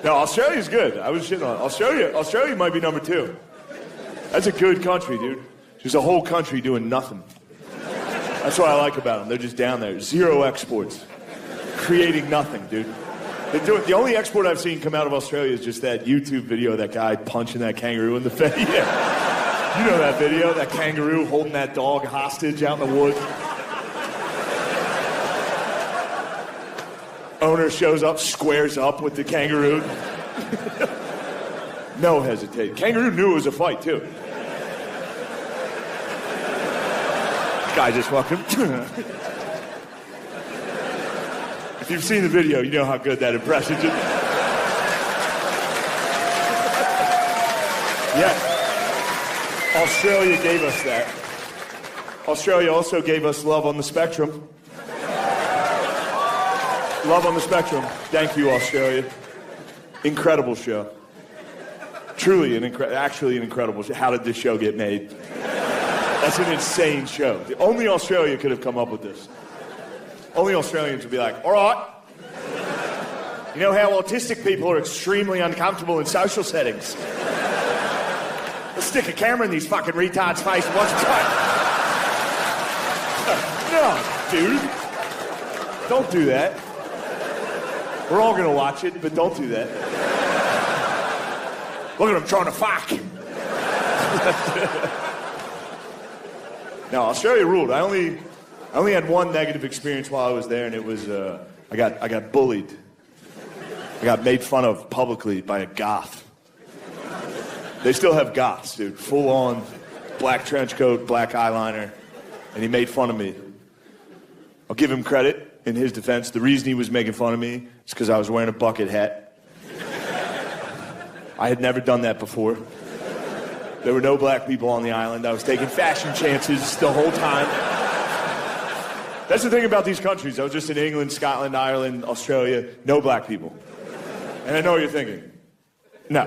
No, Australia's good. I was shitting on Australia. Australia might be number 2. That's a good country, dude. There's a whole country doing nothing. That's what I like about them. They're just down there. 0 exports. Creating nothing, dude. The only export I've seen come out of Australia is just that YouTube video of that guy punching that kangaroo in the face. Yeah. You know that video? That kangaroo holding that dog hostage out in the woods. Owner shows up, squares up with the kangaroo. No hesitation. Kangaroo knew it was a fight, too. Guy just walked in. If you've seen the video, you know how good that impression is. Yeah. Australia gave us that. Australia also gave us Love on the Spectrum. Love on the Spectrum. Thank you, Australia. Incredible show. Truly actually an incredible show. How did this show get made? That's an insane show. Only Australia could have come up with this. Only Australians would be like, all right. You know how autistic people are extremely uncomfortable in social settings? Let's stick a camera in these fucking retards' face and watch them fight. No, dude. Don't do that. We're all gonna watch it, but don't do that. Look at them trying to fuck. No, Australia ruled. I only had one negative experience while I was there, and it was I got bullied. I got made fun of publicly by a goth. They still have goths, dude. Full on black trench coat, black eyeliner, and he made fun of me. I'll give him credit. In his defense, the reason he was making fun of me is because I was wearing a bucket hat. I had never done that before. There were no black people on the island. I was taking fashion chances the whole time. That's the thing about these countries. I was just in England, Scotland, Ireland, Australia. No black people. And I know what you're thinking. No.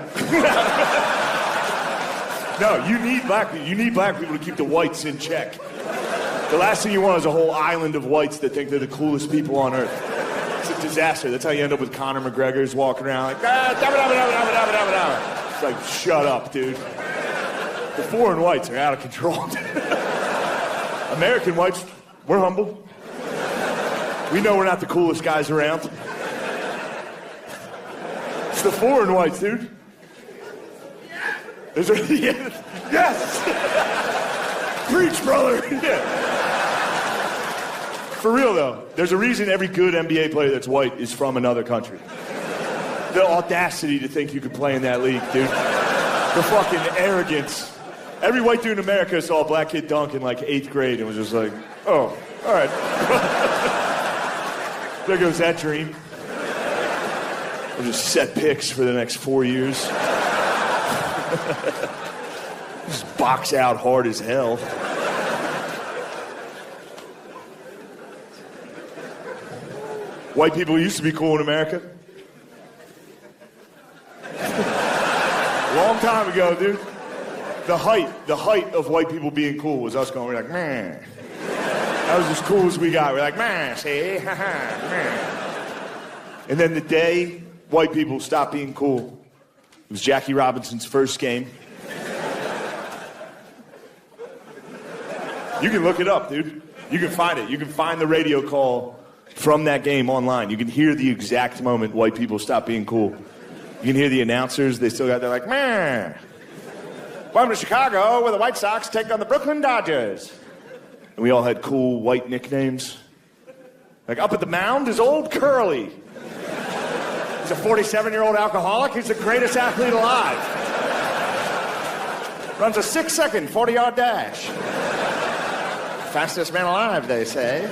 No, you need black people. You need black people to keep the whites in check. The last thing you want is a whole island of whites that think they're the coolest people on earth. It's a disaster. That's how you end up with Conor McGregor's walking around like, It's like, shut up, dude. The foreign whites are out of control. American whites, we're humble. We know we're not the coolest guys around. It's the foreign whites, dude. Yes! Preach, brother! Yeah. For real, though, there's a reason every good NBA player that's white is from another country. The audacity to think you could play in that league, dude. The fucking arrogance. Every white dude in America saw a black kid dunk in like 8th grade and was just like, oh, all right. There goes that dream. I'll just set picks for the next 4 years. Just box out hard as hell. White people used to be cool in America. Long time ago, dude. The height of white people being cool was us going, we're like, man. That was as cool as we got. We're like, man, see? Man. And then the day white people stopped being cool, it was Jackie Robinson's first game. You can look it up, dude. You can find it. You can find the radio call from that game online. You can hear the exact moment white people stopped being cool. You can hear the announcers. They still got, they're like, man. Welcome to Chicago, where the White Sox take on the Brooklyn Dodgers. And we all had cool white nicknames. Like, up at the mound is Old Curly. He's a 47-year-old alcoholic. He's the greatest athlete alive. Runs a 6-second 40-yard dash. Fastest man alive, they say.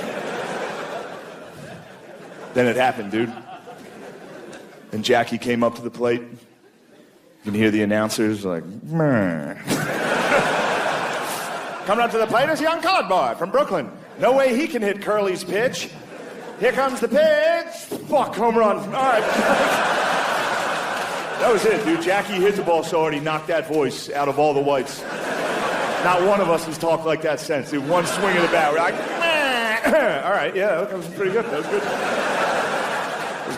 Then it happened, dude. And Jackie came up to the plate. You can hear the announcers like, meh. Coming up to the plate is a young colored boy from Brooklyn. No way he can hit Curly's pitch. Here comes the pitch. Fuck, home run. All right. That was it, dude. Jackie hit the ball so hard he knocked that voice out of all the whites. Not one of us has talked like that since. Dude, one swing of the bat, we're like, meh. All right, yeah, that was pretty good. That was good.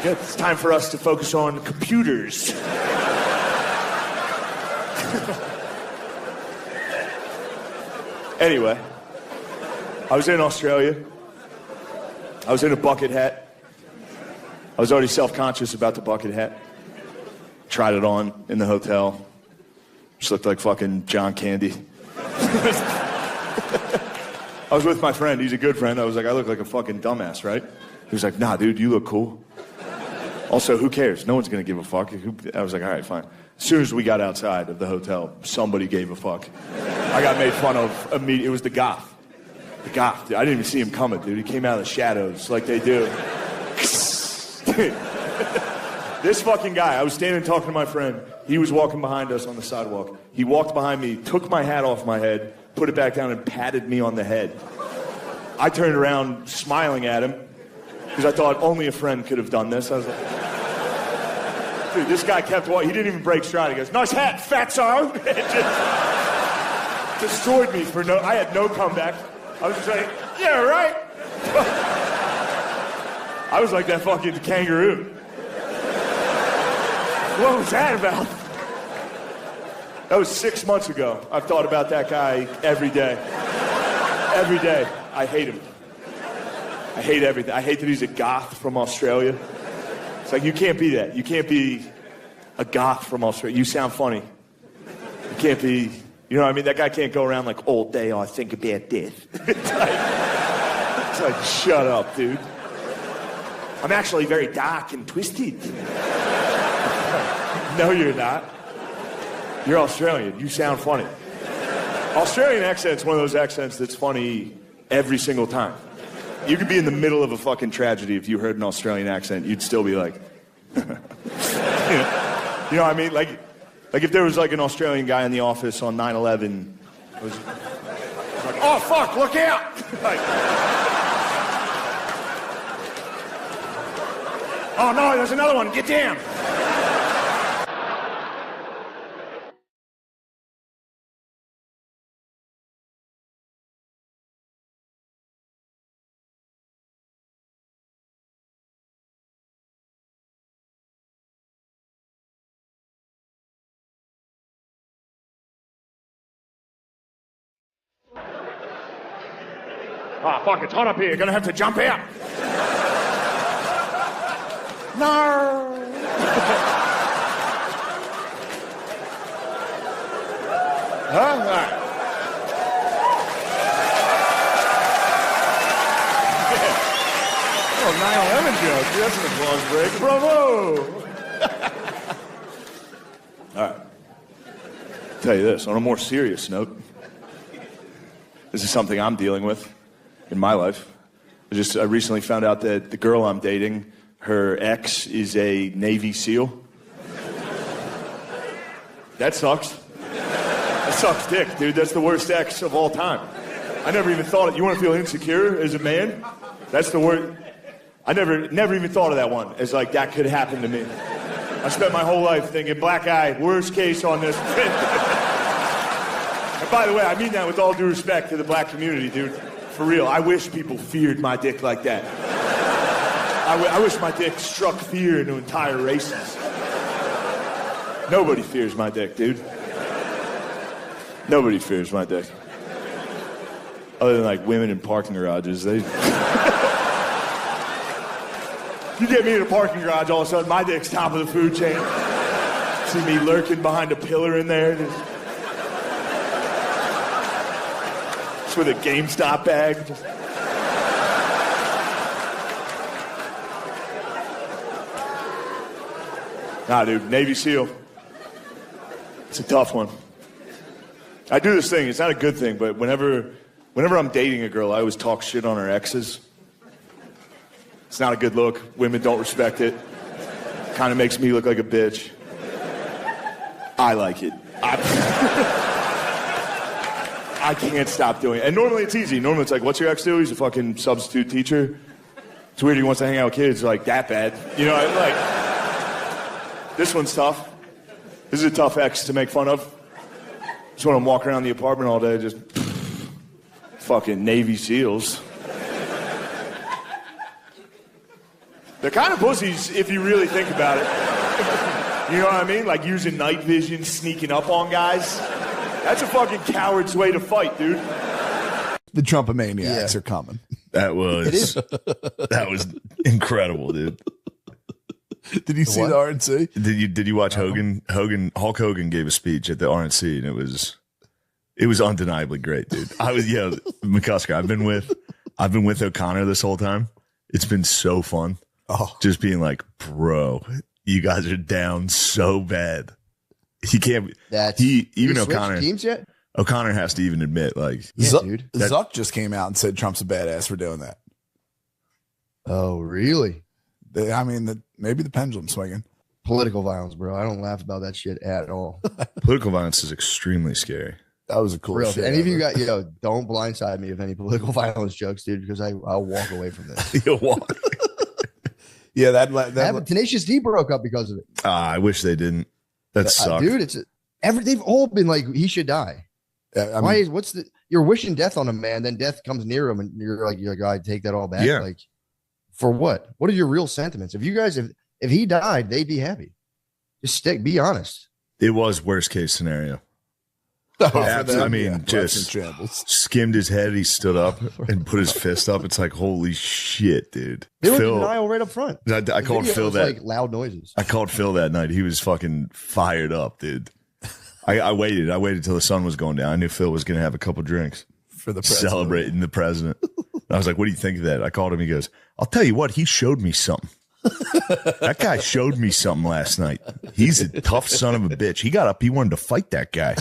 Good. It's time for us to focus on computers. Anyway, I was in Australia. I was in a bucket hat. I was already self-conscious about the bucket hat. Tried it on in the hotel. Just looked like fucking John Candy. I was with my friend. He's a good friend. I was like, I look like a fucking dumbass, right? He was like, nah, dude, you look cool. Also, who cares? No one's going to give a fuck. I was like, all right, fine. As soon as we got outside of the hotel, somebody gave a fuck. I got made fun of immediately. It was the goth. The goth. I didn't even see him coming, dude. He came out of the shadows like they do. This fucking guy, I was standing talking to my friend. He was walking behind us on the sidewalk. He walked behind me, took my hat off my head, put it back down, and patted me on the head. I turned around smiling at him because I thought only a friend could have done this. I was like, dude, this guy kept walking. He didn't even break stride. He goes, nice hat, fatso. It just destroyed me for no, I had no comeback. I was just like, yeah, right. I was like that fucking kangaroo. What was that about? That was 6 months ago. I've thought about that guy every day. Every day. I hate him. I hate everything. I hate that he's a goth from Australia. It's like, you can't be that. You can't be a goth from Australia. You sound funny. You can't be, you know what I mean? That guy can't go around like, all day I think about death. It's like, shut up, dude. I'm actually very dark and twisted. No, you're not. You're Australian. You sound funny. Australian accent's one of those accents that's funny every single time. You could be in the middle of a fucking tragedy. If you heard an Australian accent, you'd still be like, you know what I mean? Like if there was like an Australian guy in the office on 9/11, it was like, oh fuck, look out! Like, oh no, there's another one. Get down. Ah, fuck, it's hot up here. You're gonna have to jump out. No. Huh? All right. Oh, 9/11 joke. That's an applause break. Bravo. All right. I'll tell you this, on a more serious note, this is something I'm dealing with in my life. I recently found out that the girl I'm dating, her ex is a Navy SEAL. That sucks. That sucks dick, dude. That's the worst ex of all time. I never even thought it. You want to feel insecure as a man? That's the worst. I never even thought of that one as like that could happen to me. I spent my whole life thinking, black guy, worst case on this. And by the way, I mean that with all due respect to the black community, dude. For real, I wish people feared my dick like that. I wish my dick struck fear into entire races. Nobody fears my dick, dude. Nobody fears my dick. Other than like women in parking garages. You get me in a parking garage, all of a sudden my dick's top of the food chain. See me lurking behind a pillar in there. Just with a GameStop bag. Nah, dude, Navy SEAL. It's a tough one. I do this thing, it's not a good thing, but whenever I'm dating a girl, I always talk shit on her exes. It's not a good look. Women don't respect it. Kind of makes me look like a bitch. I like it. I can't stop doing it. And normally it's easy. Normally it's like, what's your ex do? He's a fucking substitute teacher. It's weird he wants to hang out with kids like that bad. You know, like, this one's tough. This is a tough ex to make fun of. Just when I'm walking around the apartment all day, just fucking Navy SEALs. They're kind of pussies if you really think about it. You know what I mean? Like using night vision, sneaking up on guys. That's a fucking coward's way to fight, dude. The Trumpomaniacs are coming. That was incredible, dude. Did you see the RNC? Did you watch Hogan? Hulk Hogan gave a speech at the RNC, and it was undeniably great, dude. McCusker, I've been with O'Connor this whole time. It's been so fun. Oh, just being like, bro, you guys are down so bad. He can't. Even O'Connor. Teams yet? O'Connor has to even admit, like, dude. Zuck just came out and said Trump's a badass for doing that. Oh, really? Maybe the pendulum swinging. Political violence, bro. I don't laugh about that shit at all. Political violence is extremely scary. That was a cool Real, shit. any of you got, don't blindside me with any political violence jokes, dude, because I'll walk away from this. You'll walk. Yeah, Tenacious D broke up because of it. I wish they didn't. That sucks, dude. They've all been like, he should die. You're wishing death on a man, then death comes near him, and you're like, I take that all back. Yeah. Like, for what? What are your real sentiments? If you guys, if he died, they'd be happy. Just be honest. It was worst case scenario. Just skimmed his head. He stood up and put his fist up. It's like, holy shit, dude. They were in denial right up front. I called Phil that. Like loud noises. I called Phil that night. He was fucking fired up, dude. I waited. I waited till the sun was going down. I knew Phil was going to have a couple drinks for the president. Celebrating the president. I was like, what do you think of that? I called him. He goes, I'll tell you what. He showed me something. That guy showed me something last night. He's a tough son of a bitch. He got up. He wanted to fight that guy.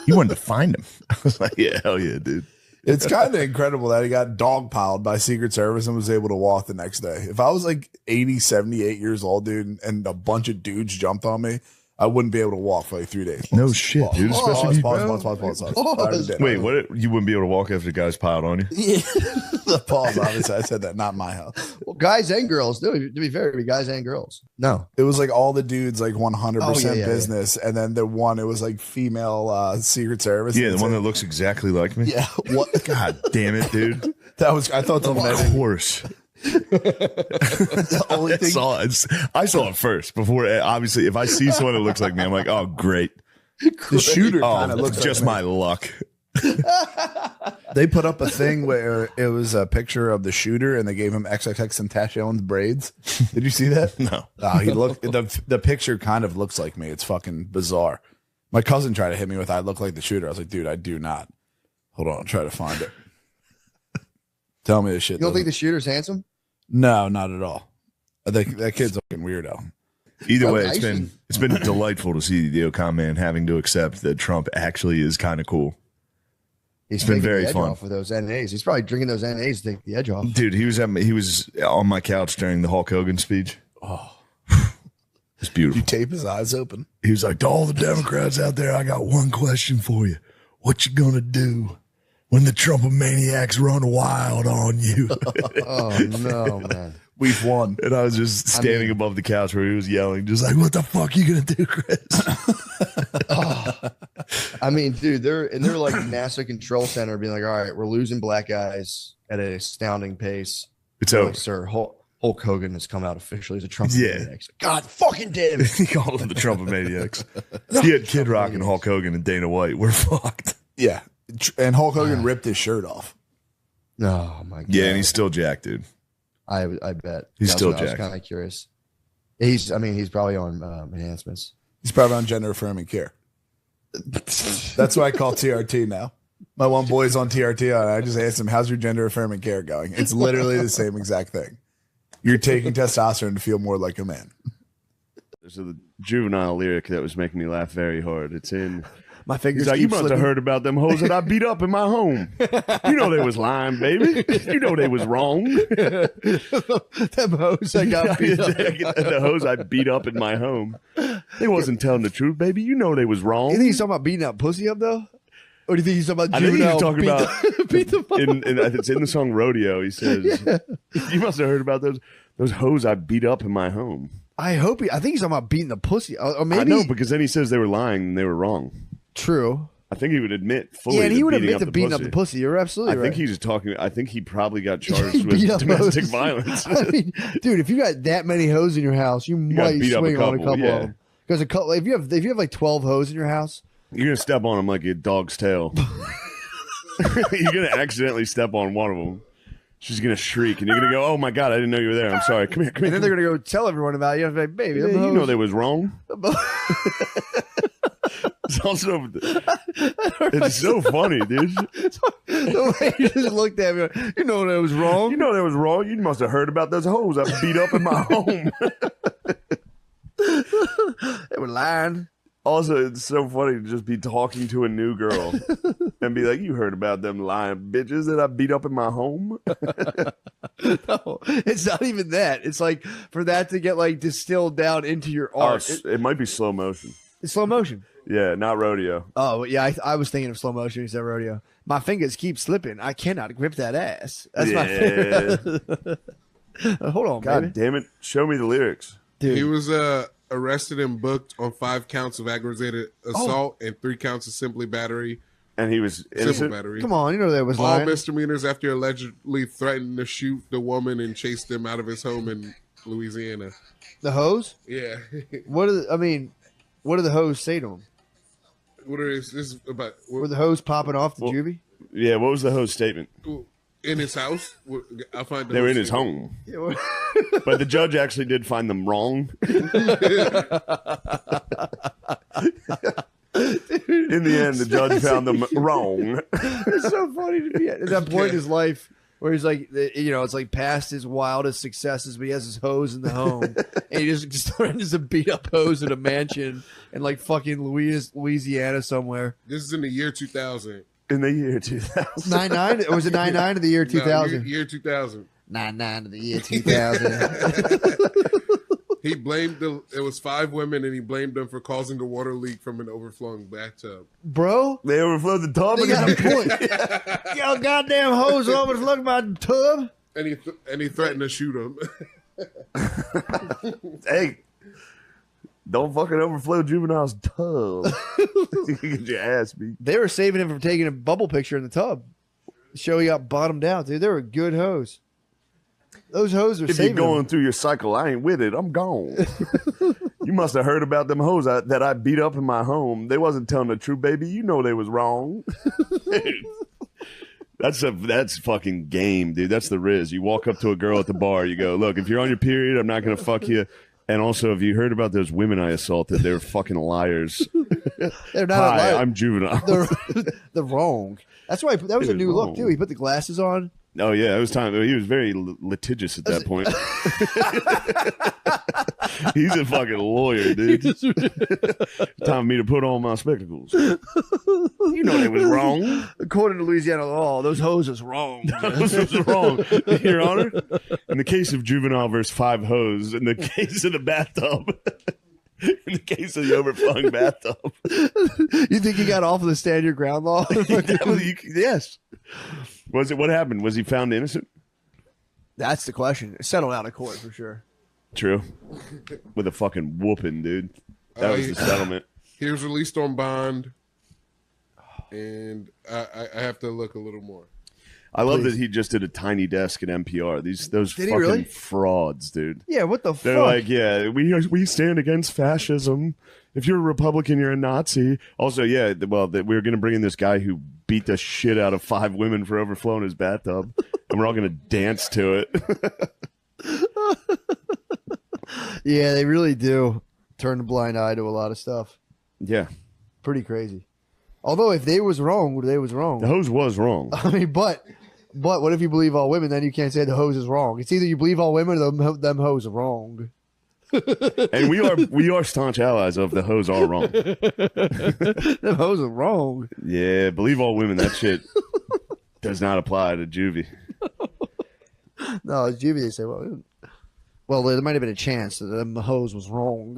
He wanted to find him. I was like, yeah, hell yeah, dude. It's kind of incredible that he got dogpiled by Secret Service and was able to walk the next day. If I was like 80, 78 years old, dude, and a bunch of dudes jumped on me, I wouldn't be able to walk for like 3 days. No shit, dude. Especially Pause. Wait, what? You wouldn't be able to walk after the guys piled on you? Yeah. Pause, obviously. I said that, not my house. Well, guys and girls, dude. To be fair, guys and girls. No. It was like all the dudes, like 100% business. Yeah. And then the one, it was like female Secret Service. Yeah, the one that looks exactly like me. Yeah. What? God damn it, dude. I thought of course. The only thing I saw it first before. Obviously, if I see someone that looks like me, I'm like, oh, great. The shooter kind of looks just like my luck. They put up a thing where it was a picture of the shooter, and they gave him XXX Tentacion's braids. Did you see that? No. Oh, he looked. The picture kind of looks like me. It's fucking bizarre. My cousin tried to hit me with, I look like the shooter. I was like, dude, I do not. Hold on, I'll try to find it. Tell me this shit. You don't think the shooter's handsome? No, not at all. That kid's a fucking weirdo. Either way, it's been delightful to see the O'Connor man having to accept that Trump actually is kind of cool. It's been very fun off with those NAs. He's probably drinking those NAs to take the edge off. Dude, he was on my couch during the Hulk Hogan speech. Oh, it's beautiful. You tape his eyes open. He was like, to all the Democrats out there, I got one question for you. What you gonna do when the Trumpomaniacs run wild on you? Oh, no, man. We've won. And I was just standing above the couch where he was yelling, just like, what the fuck you gonna do, Chris? I mean, dude, they're like NASA Control Center being like, all right, we're losing black guys at an astounding pace. It's over. Like, sir, Hulk Hogan has come out and as a Trumpomaniac. Yeah. God fucking damn it. He called them the Trumpomaniacs. He had Kid Rock and Hulk Hogan and Dana White. We're fucked. Yeah. And Hulk Hogan ripped his shirt off. Oh, my God. Yeah, and he's still jacked, dude. I bet. He's still jacked. I was kind of curious. He's probably on enhancements. He's probably on gender affirming care. That's what I call TRT now. My one boy's on TRT. And I just asked him, how's your gender affirming care going? It's literally the same exact thing. You're taking testosterone to feel more like a man. There's a juvenile lyric that was making me laugh very hard. It's in... My fingers. Like, you must have heard about them hoes that I beat up in my home. You know they was lying, baby. You know they was wrong. Them hoes I got beat up. The hoes I beat up in my home. They wasn't telling the truth, baby. You know they was wrong. You think he's talking about beating up pussy up though? Or do you think he's talking about juvenile? I think he's talking about beat them up. It's in the song Rodeo. He says, yeah. You must have heard about those hoes I beat up in my home. I think he's talking about beating the pussy. Or maybe I know, because then he says they were lying and they were wrong. True. I think he would admit fully. Yeah, and he to would beating admit to beating up the pussy. You're absolutely I right. think he's talking. I think he probably got He charged beat with up domestic hoes. violence. I mean, dude, if you got that many hoes in your house, you gotta might beat up a swing on a couple, couple yeah. of them. Because if you have like 12 hoes in your house, You're gonna step on him like a dog's tail. You're gonna accidentally step on one of them. She's gonna shriek, and you're gonna go, "Oh my god, I didn't know you were there. I'm sorry. Come here, come and here." then they're gonna go tell everyone about you. I'm like, baby, Yeah, them you know hoes- they was wrong. It's also, it's so funny, dude. the way you just looked at me, like, you know that was wrong. You know that was wrong. You must have heard about those hoes I beat up in my home. They were lying. Also, it's so funny to just be talking to a new girl and be like, "You heard about them lying bitches that I beat up in my home?" No, it's not even that. It's like for that to get like distilled down into your art. It might be slow motion. It's slow motion. Yeah, not rodeo. Oh yeah, I was thinking of slow motion instead of rodeo. My fingers keep slipping. I cannot grip that ass. That's my favorite. Hold on, God baby. damn it! Show me the lyrics. Dude. He was arrested and booked on 5 counts of aggravated assault and 3 counts of simply battery, And he was simple innocent. battery. Come on, you know that was All lying. misdemeanors after allegedly threatened to shoot the woman and chase them out of his home in Louisiana. The hose? Yeah. What do the hose say to him? What is this about? Were the hose popping off the juvie? Yeah, what was the host statement? In his house? I'll find They were in his home, Yeah, what- but the judge actually did find them wrong. In the end, the judge found them wrong. It's so funny to be at that point in his life where he's like, you know, it's like past his wildest successes, but he has his hose in the home, and he just threatens to beat up hose at a mansion in like fucking Louisiana somewhere. This is in the year 2000. In the year 2000. 99 or was it 99 of the year 2000? No, year 2000. 99 of the year 2000. He blamed it was 5 women, and he blamed them for causing the water leak from an overflowing bathtub. Bro, They overflowed the tub. they got a point. Y'all goddamn hose overflowed my tub. And he threatened to shoot him. Hey, don't fucking overflow Juvenile's tub. You get your ass beat. They were saving him from taking a bubble picture in the tub. Show he got bottomed out, dude. They were good hose. Those hoes are If you're saving going him. through your cycle, I ain't with it. I'm gone. You must have heard about them hoes that I beat up in my home. They wasn't telling the truth, baby. You know they was wrong. That's fucking game, dude. That's the Riz. You walk up to a girl at the bar. You go, look, if you're on your period, I'm not gonna fuck you. And also, if you heard about those women I assaulted, they're fucking liars. They're not Hi, alive. I'm Juvenile. They're wrong. That's why that was a Dude, new look wrong. too. He put the glasses on. Oh yeah, it was time. He was very litigious at that point. He's a fucking lawyer, dude. Time for me to put on my spectacles. You know they was wrong. According to Louisiana law, those hoes is wrong. This was wrong, Your Honor. In the case of Juvenile versus 5 hoes, in the case of the bathtub, in the case of the overflowing bathtub, You think he got off of the stand your ground law? yes. Was it? What happened? Was he found innocent? That's the question. Settled out of court for sure. True. With a fucking whooping, dude. That was the settlement. He was released on bond, and I have to look a little more. I love that he just did a tiny desk at NPR. Those Did he fucking really? frauds, dude. Yeah, what the They're fuck? like, yeah, we stand against fascism. If you're a Republican, you're a Nazi. Also, yeah, well, we were going to bring in this guy who beat the shit out of 5 women for overflowing his bathtub, and we're all going to dance to it. Yeah, they really do turn a blind eye to a lot of stuff. Yeah, Pretty crazy. Although if they was wrong, they was wrong. the hose was wrong. I mean, but what if you believe all women? Then you can't say the hose is wrong. It's either you believe all women or them hoes are wrong. And we are staunch allies of the hose are wrong. Them hoes are wrong. Yeah, believe all women. That shit does not apply to juvie. No, it's Juvie. They say, well, there might have been a chance that them hoes was wrong.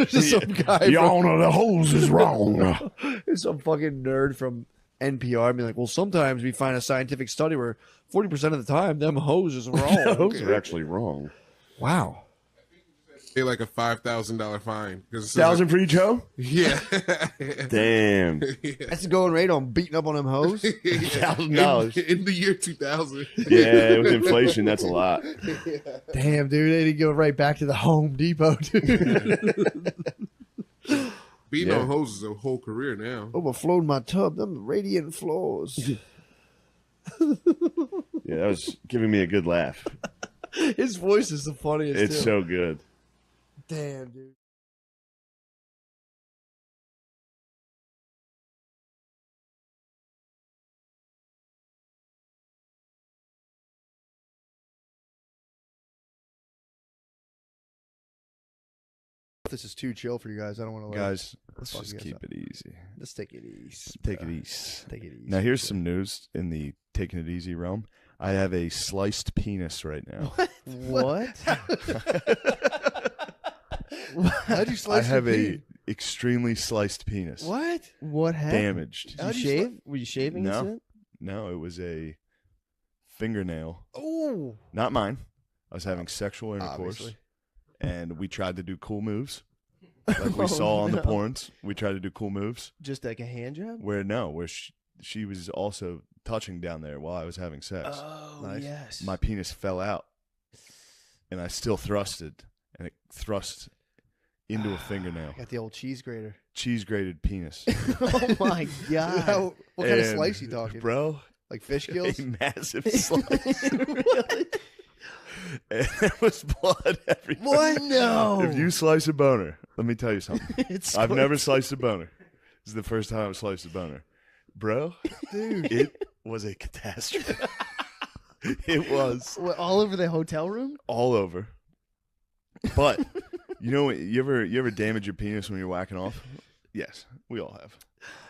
Some guy, Your Honor, the hose is wrong. some fucking nerd from NPR being like, well, sometimes we find a scientific study where 40% of the time them hoes is wrong. Those are actually wrong. Wow. Pay like a $5,000 fine. $1,000 for each hoe? Yeah. Damn. That's the going rate on beating up on them hoes. $1,000. In the year 2000. Yeah, with inflation, that's a lot. Damn, dude, they need to go right back to the Home Depot, dude. Beating on hoes is a whole career now. Overflowed my tub. Them radiant floors. Yeah, that was giving me a good laugh. His voice is the funniest. It's too. so good. Damn, dude. This is too chill for you guys. I don't want to. Guys, let's fuck just you guys keep up. it easy. Let's take it easy. Take it easy. Take it easy. Now, here's some news in the taking it easy realm. I have a sliced penis right now. What? How'd you slice I have your a peen? extremely sliced penis. What? What happened? Damaged. Did you shave? Were you shaving? No. incident? No, it was a fingernail. Oh, Not mine. I was having sexual intercourse. obviously. And we tried to do cool moves. Like we saw on the porns. We tried to do cool moves. Just like a hand job? Where she was also touching down there while I was having sex. Oh, Nice. yes. My penis fell out. And I still thrusted. And it thrust into a fingernail. Got the old cheese grater. Cheese grated penis. Oh, my God. What kind of And, slice you talking? Bro, Like fish gills? a massive slice. Really? And there was blood everywhere. What? No. If you slice a boner, let me tell you something. It's I've never sliced a boner. This is the first time I've sliced a boner. Bro, Dude. it was a catastrophe. It was What, all over the hotel room? all over. But you know, you ever damage your penis when you're whacking off? Yes, we all have.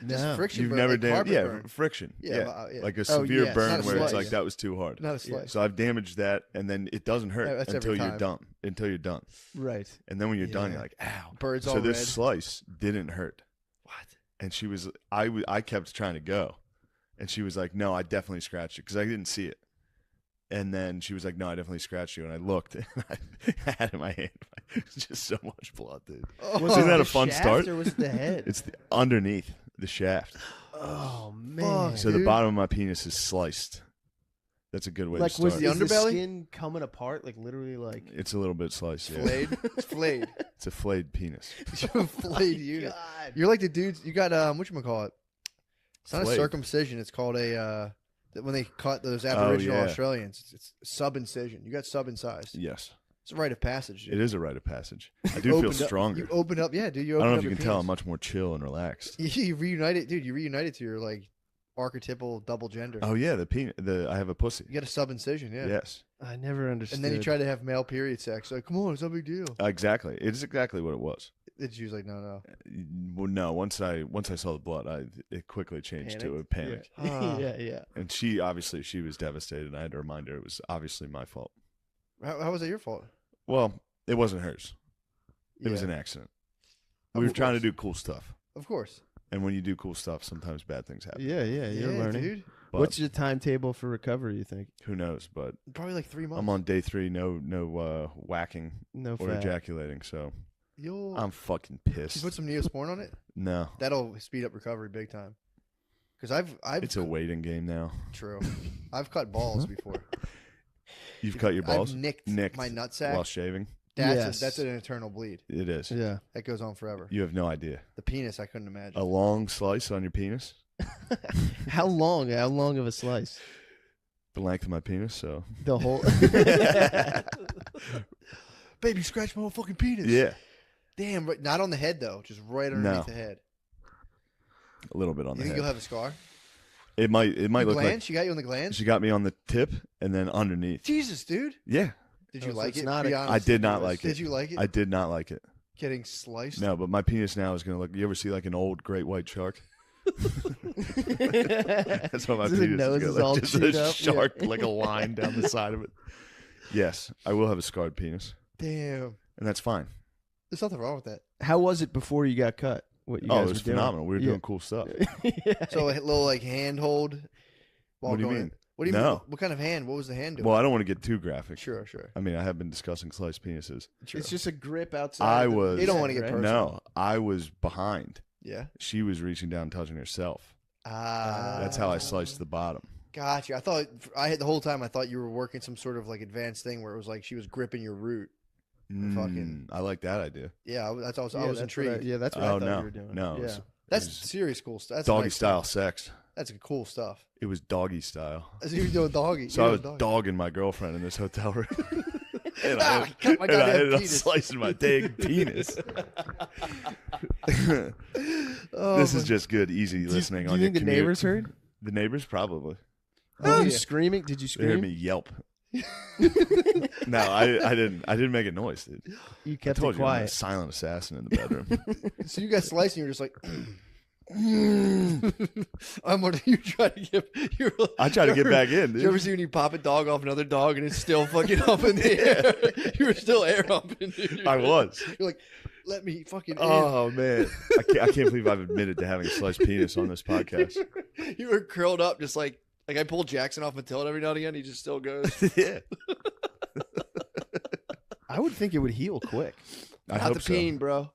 Just No. friction You've burn, never like damaged, carpet yeah, burn. friction, Yeah, yeah, but, yeah. like a Oh, severe yes, burn not a where it's slice. like that was too hard. Not a slice. So I've damaged that, and then it doesn't hurt Yeah, that's until every you're time. done. Until you're done, Right. and then when you're done, Yeah. you're like, ow. Birds So all this red. slice didn't hurt. What? And she was, I kept trying to go, and she was like, no, I definitely scratched it because I didn't see it. And then she was like, no, I definitely scratched you. And I looked, and I had it in my hand. It's just so much blood, dude. Was Isn't it that the a fun shaft start? Or was it the head? It's underneath the shaft. Oh, man. So the dude. bottom of my penis is sliced. That's a good way Like, to was start. the is the underbelly? skin coming apart? Like, literally, like... It's a little bit sliced, yeah. Flayed? It's flayed. It's a flayed penis. Flayed unit. God. You're like the dudes. You got whatchamacallit? It's not Flayed. a circumcision. It's called a when they cut those Aboriginal yeah. Australians. It's sub-incision. You got sub-incised. Yes. It's a rite of passage. Dude. It is a rite of passage. I do feel Opened up- stronger. You opened up, yeah, dude. You I opened don't know up if you your can tell, I'm penis. much more chill and relaxed. You reunited, dude. You reunited to your like archetypal double gender. Oh, yeah, I have a pussy. You got a sub-incision, yeah. Yes. I never understood. And then you tried to have male period sex. Like, come on, it's no big deal. Exactly. It's exactly what it was. It's usually like, no. Well, no, once I saw the blood, it quickly changed to a panic. Ah. yeah. And she was devastated. And I had to remind her it was obviously my fault. How was that your fault? Well, it wasn't hers. It was Yeah. an accident. Of We were trying to course. do cool stuff. Of course. And when you do cool stuff, sometimes bad things happen. Yeah, you're learning. dude. But What's your timetable for recovery, you think? who knows? But Probably like 3 months. I'm on day 3, no whacking No or fat. ejaculating. So You'll I'm fucking you pissed. put some Neosporin on it. No, That'll speed up recovery big time. Because I've it's a waiting game now. true. I've cut balls before. You've cut your balls? I've nicked my nutsack. while shaving? Yes. That's an eternal bleed. It is. Yeah. That goes on forever. You have no idea. The penis, I couldn't imagine. A long slice on your penis? How long? How long of a slice? The length of my penis, so. The whole. Baby, scratch my whole fucking penis. Yeah. Damn, but not on the head though. Just right underneath No. the head. A little bit on You the think head. you'll have a scar? It might look Gland? like She got you on the glands? she got me on the tip and then underneath. Jesus, dude. Yeah. Did you so like it's it? not Be a- honest. I did not like it. Did you like it? I did not like it. Getting sliced? No, but my penis now is going to look. You ever see like an old great white shark? That's what my His penis nose is is gonna all look. Just chewed a up. shark, like a line down the side of it. Yes, I will have a scarred penis, Damn. and that's fine. There's nothing wrong with that. How was it before you got cut? What you Oh, guys it was were doing? phenomenal. We were Yeah. doing cool stuff. Yeah. So a little like handhold. while What do you going mean? in. What do you No. mean? What kind of hand? What was the hand doing? Well, I don't want to get too graphic. Sure. I mean, I have been discussing sliced penises. It's just a grip outside. I of the was. You don't wanna get right? personal. No, I was behind. Yeah. She was reaching down, touching herself. That's how I sliced the bottom. Gotcha. The whole time I thought you were working some sort of like advanced thing where it was like she was gripping your root. Fucking. I like that idea. Yeah, I was Yeah, intrigued. that's what I Oh thought no, you were doing. no. Yeah. That's it was serious cool stuff. That's doggy nice style stuff. sex. That's cool stuff. It was doggy style. So you were doing doggy. So I You was were doing dogging my girlfriend in this hotel room. And Ah, cut my and I goddamn ended up penis. slicing my dang penis. Oh, This is just good, easy listening Do on you your think the commute. neighbors heard? The neighbors probably. Were you screaming? Did you They heard scream? me yelp. No, I didn't. I didn't make a noise, dude. You I kept told it you I'm a quiet. silent assassin in the bedroom. So you got sliced and you were just like, I'm what you trying to get. You're like, I tried to get back in, Did you ever dude. see when you pop a dog off another dog and it's still fucking up in the air? You were still air humping, dude. I was. You're like, let me fucking Oh man, I can't believe I've admitted to having a sliced penis on this podcast. in. You were curled up just like I pull Jackson off Matilda every now and again. He just still goes. Yeah, I would think it would heal quick. I Not hope the so. peen, bro.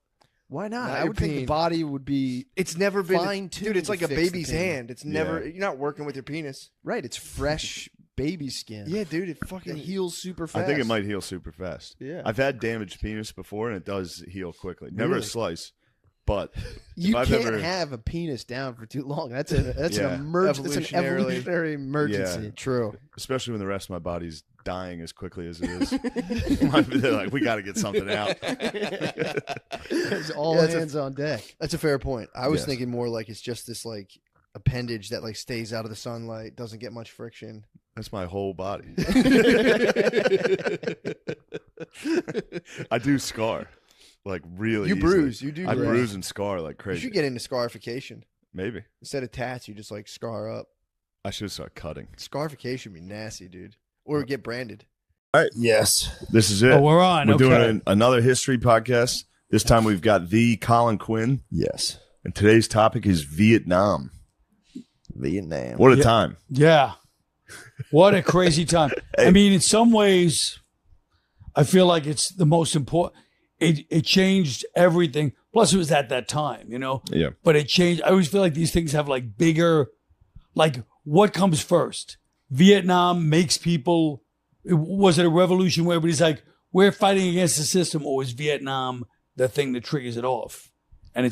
Why not? Not I your would think the peen. body would be It's never been, Fine-tuned dude. It's to like a fix the baby's peen. hand. It's never. Yeah. You're not working with your penis. right. It's fresh baby skin. Yeah, dude. It It fucking heals super I fast. think it might heal super fast. Yeah. I've had damaged penis before, and it does heal quickly. Never Really? a slice, but You I've can't ever- have a penis down for too long. That's an Yeah. emergency. That's an Evolutionarily. evolutionary emergency. Yeah. true. especially when the rest of my body's dying as quickly as it is. They're like, we got to get something out. It's all Yeah, it's a- hands on deck. That's a fair point. I was Yes. thinking more like it's just this like appendage that like stays out of the sunlight, doesn't get much friction. That's my whole body. I do scar, like really. You easily. bruise. You do. I bruise. bruise and scar like You crazy. should get into scarification Maybe instead of tats. You just like scar up. I should start cutting. Scarification would be nasty, dude. Or get branded. Yes. This is it. Oh, we're on. We're Okay. doing another history podcast. This time we've got the Colin Quinn, Yes. and today's topic is Vietnam. Vietnam. What a Yeah. time! Yeah. What a crazy time. I mean, in some ways, I feel like it's the most important. It changed everything. Plus, it was at that time, you know? Yeah. But it changed. I always feel like these things have like bigger, like what comes first? Vietnam makes people, was it a revolution where everybody's like, we're fighting against the system, or was Vietnam the thing that triggers it off? And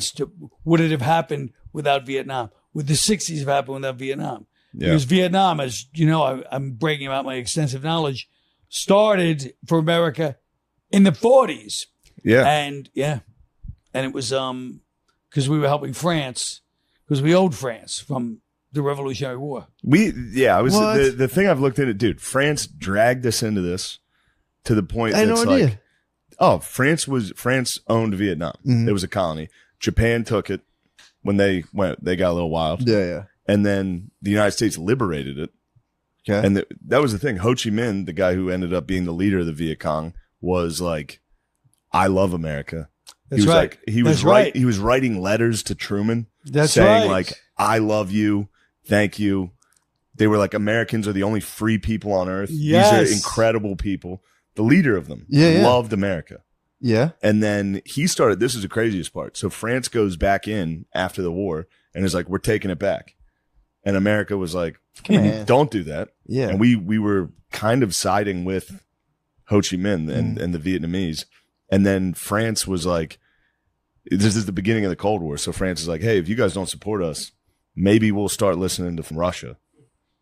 would it have happened without Vietnam? Would the 60s have happened without Vietnam? Yeah. Because Vietnam, as you know, I'm breaking out my extensive knowledge, started for America in the 40s. Yeah. And it was because we were helping France, because we owed France from the Revolutionary War. I was What? the thing I've looked into, dude. France dragged us into this to the point I had that's no idea. like, oh, France owned Vietnam. Mhm. It was a colony. Japan took it when they got a little wild, Yeah. and then the United States liberated it. Okay. And that was the thing. Ho Chi Minh, the guy who ended up being the leader of the Viet Cong, was like, I love America. That's he was right. like he was That's right. He was writing letters to Truman That's saying right. like, I love you, thank you. They were like, Americans are the only free people on earth. Yes. These are incredible people. The leader of them Yeah. loved America. Yeah. And then he started, this is the craziest part. So France goes back in after the war and is like, we're taking it back. And America was like, on. don't do that. Yeah. And we were kind of siding with Ho Chi Minh and the Vietnamese. And then France was like, this is the beginning of the Cold War. So France is like, hey, if you guys don't support us, maybe we'll start listening to Russia.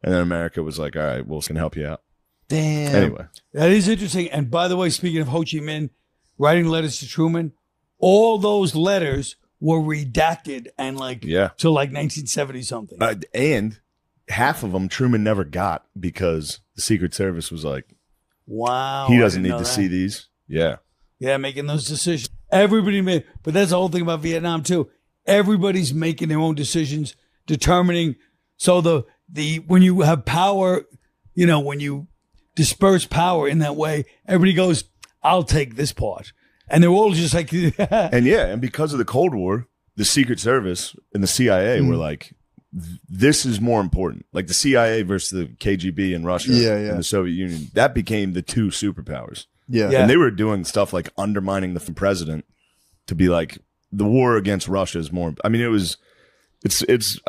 And then America was like, all right, well, it's going to help you out. Damn. Anyway. That is interesting. And by the way, speaking of Ho Chi Minh writing letters to Truman, all those letters were redacted and like Yeah. till like 1970 something. And half of them Truman never got because the Secret Service was like, Wow. he I doesn't didn't need know to that. see these. Yeah. Yeah, making those decisions. Everybody made, but that's the whole thing about Vietnam too. Everybody's making their own decisions, determining. So the when you have power, you know, when you disperse power in that way, everybody goes, "I'll take this part," and they're all just like, And yeah, and because of the Cold War, the Secret Service and the CIA were like, this is more important. Like the CIA versus the KGB in Russia and the Soviet Union, that became the two superpowers. Yeah. And they were doing stuff like undermining the president to be like, the war against Russia is more. I mean,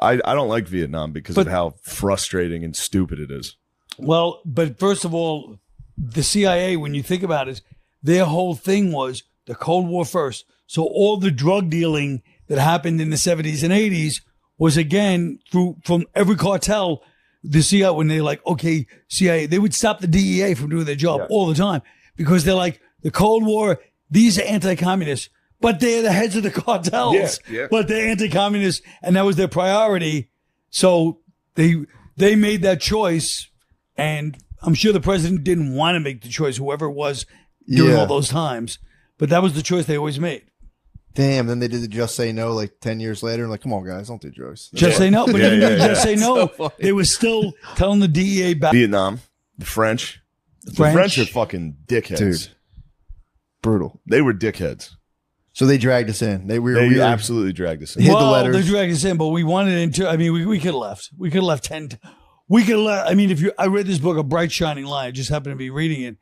I don't like Vietnam because of how frustrating and stupid it is. Well, but first of all, the CIA, when you think about it, their whole thing was the Cold War first. So all the drug dealing that happened in the 70s and 80s was, again, from every cartel. The CIA, when they're like, okay, CIA, they would stop the DEA from doing their job all the time because they're like, the Cold War, these are anti-communists, but they're the heads of the cartels, but they're anti-communists, and that was their priority. So they made that choice, and I'm sure the president didn't want to make the choice, whoever it was during all those times, but that was the choice they always made. Damn, then they did the Just Say No like 10 years later. And like, come on, guys, don't do drugs. Just say no. But even Just Say No, they were still telling the DEA back. Vietnam, the French. The French are fucking dickheads. Dude. Brutal. They were dickheads. So they dragged us in. They absolutely dragged us in. Hid the letters. They dragged us in, but we wanted into. I mean, we could have left. We could have left 10. We could have left. I mean, I read this book, A Bright Shining Light. I just happened to be reading it.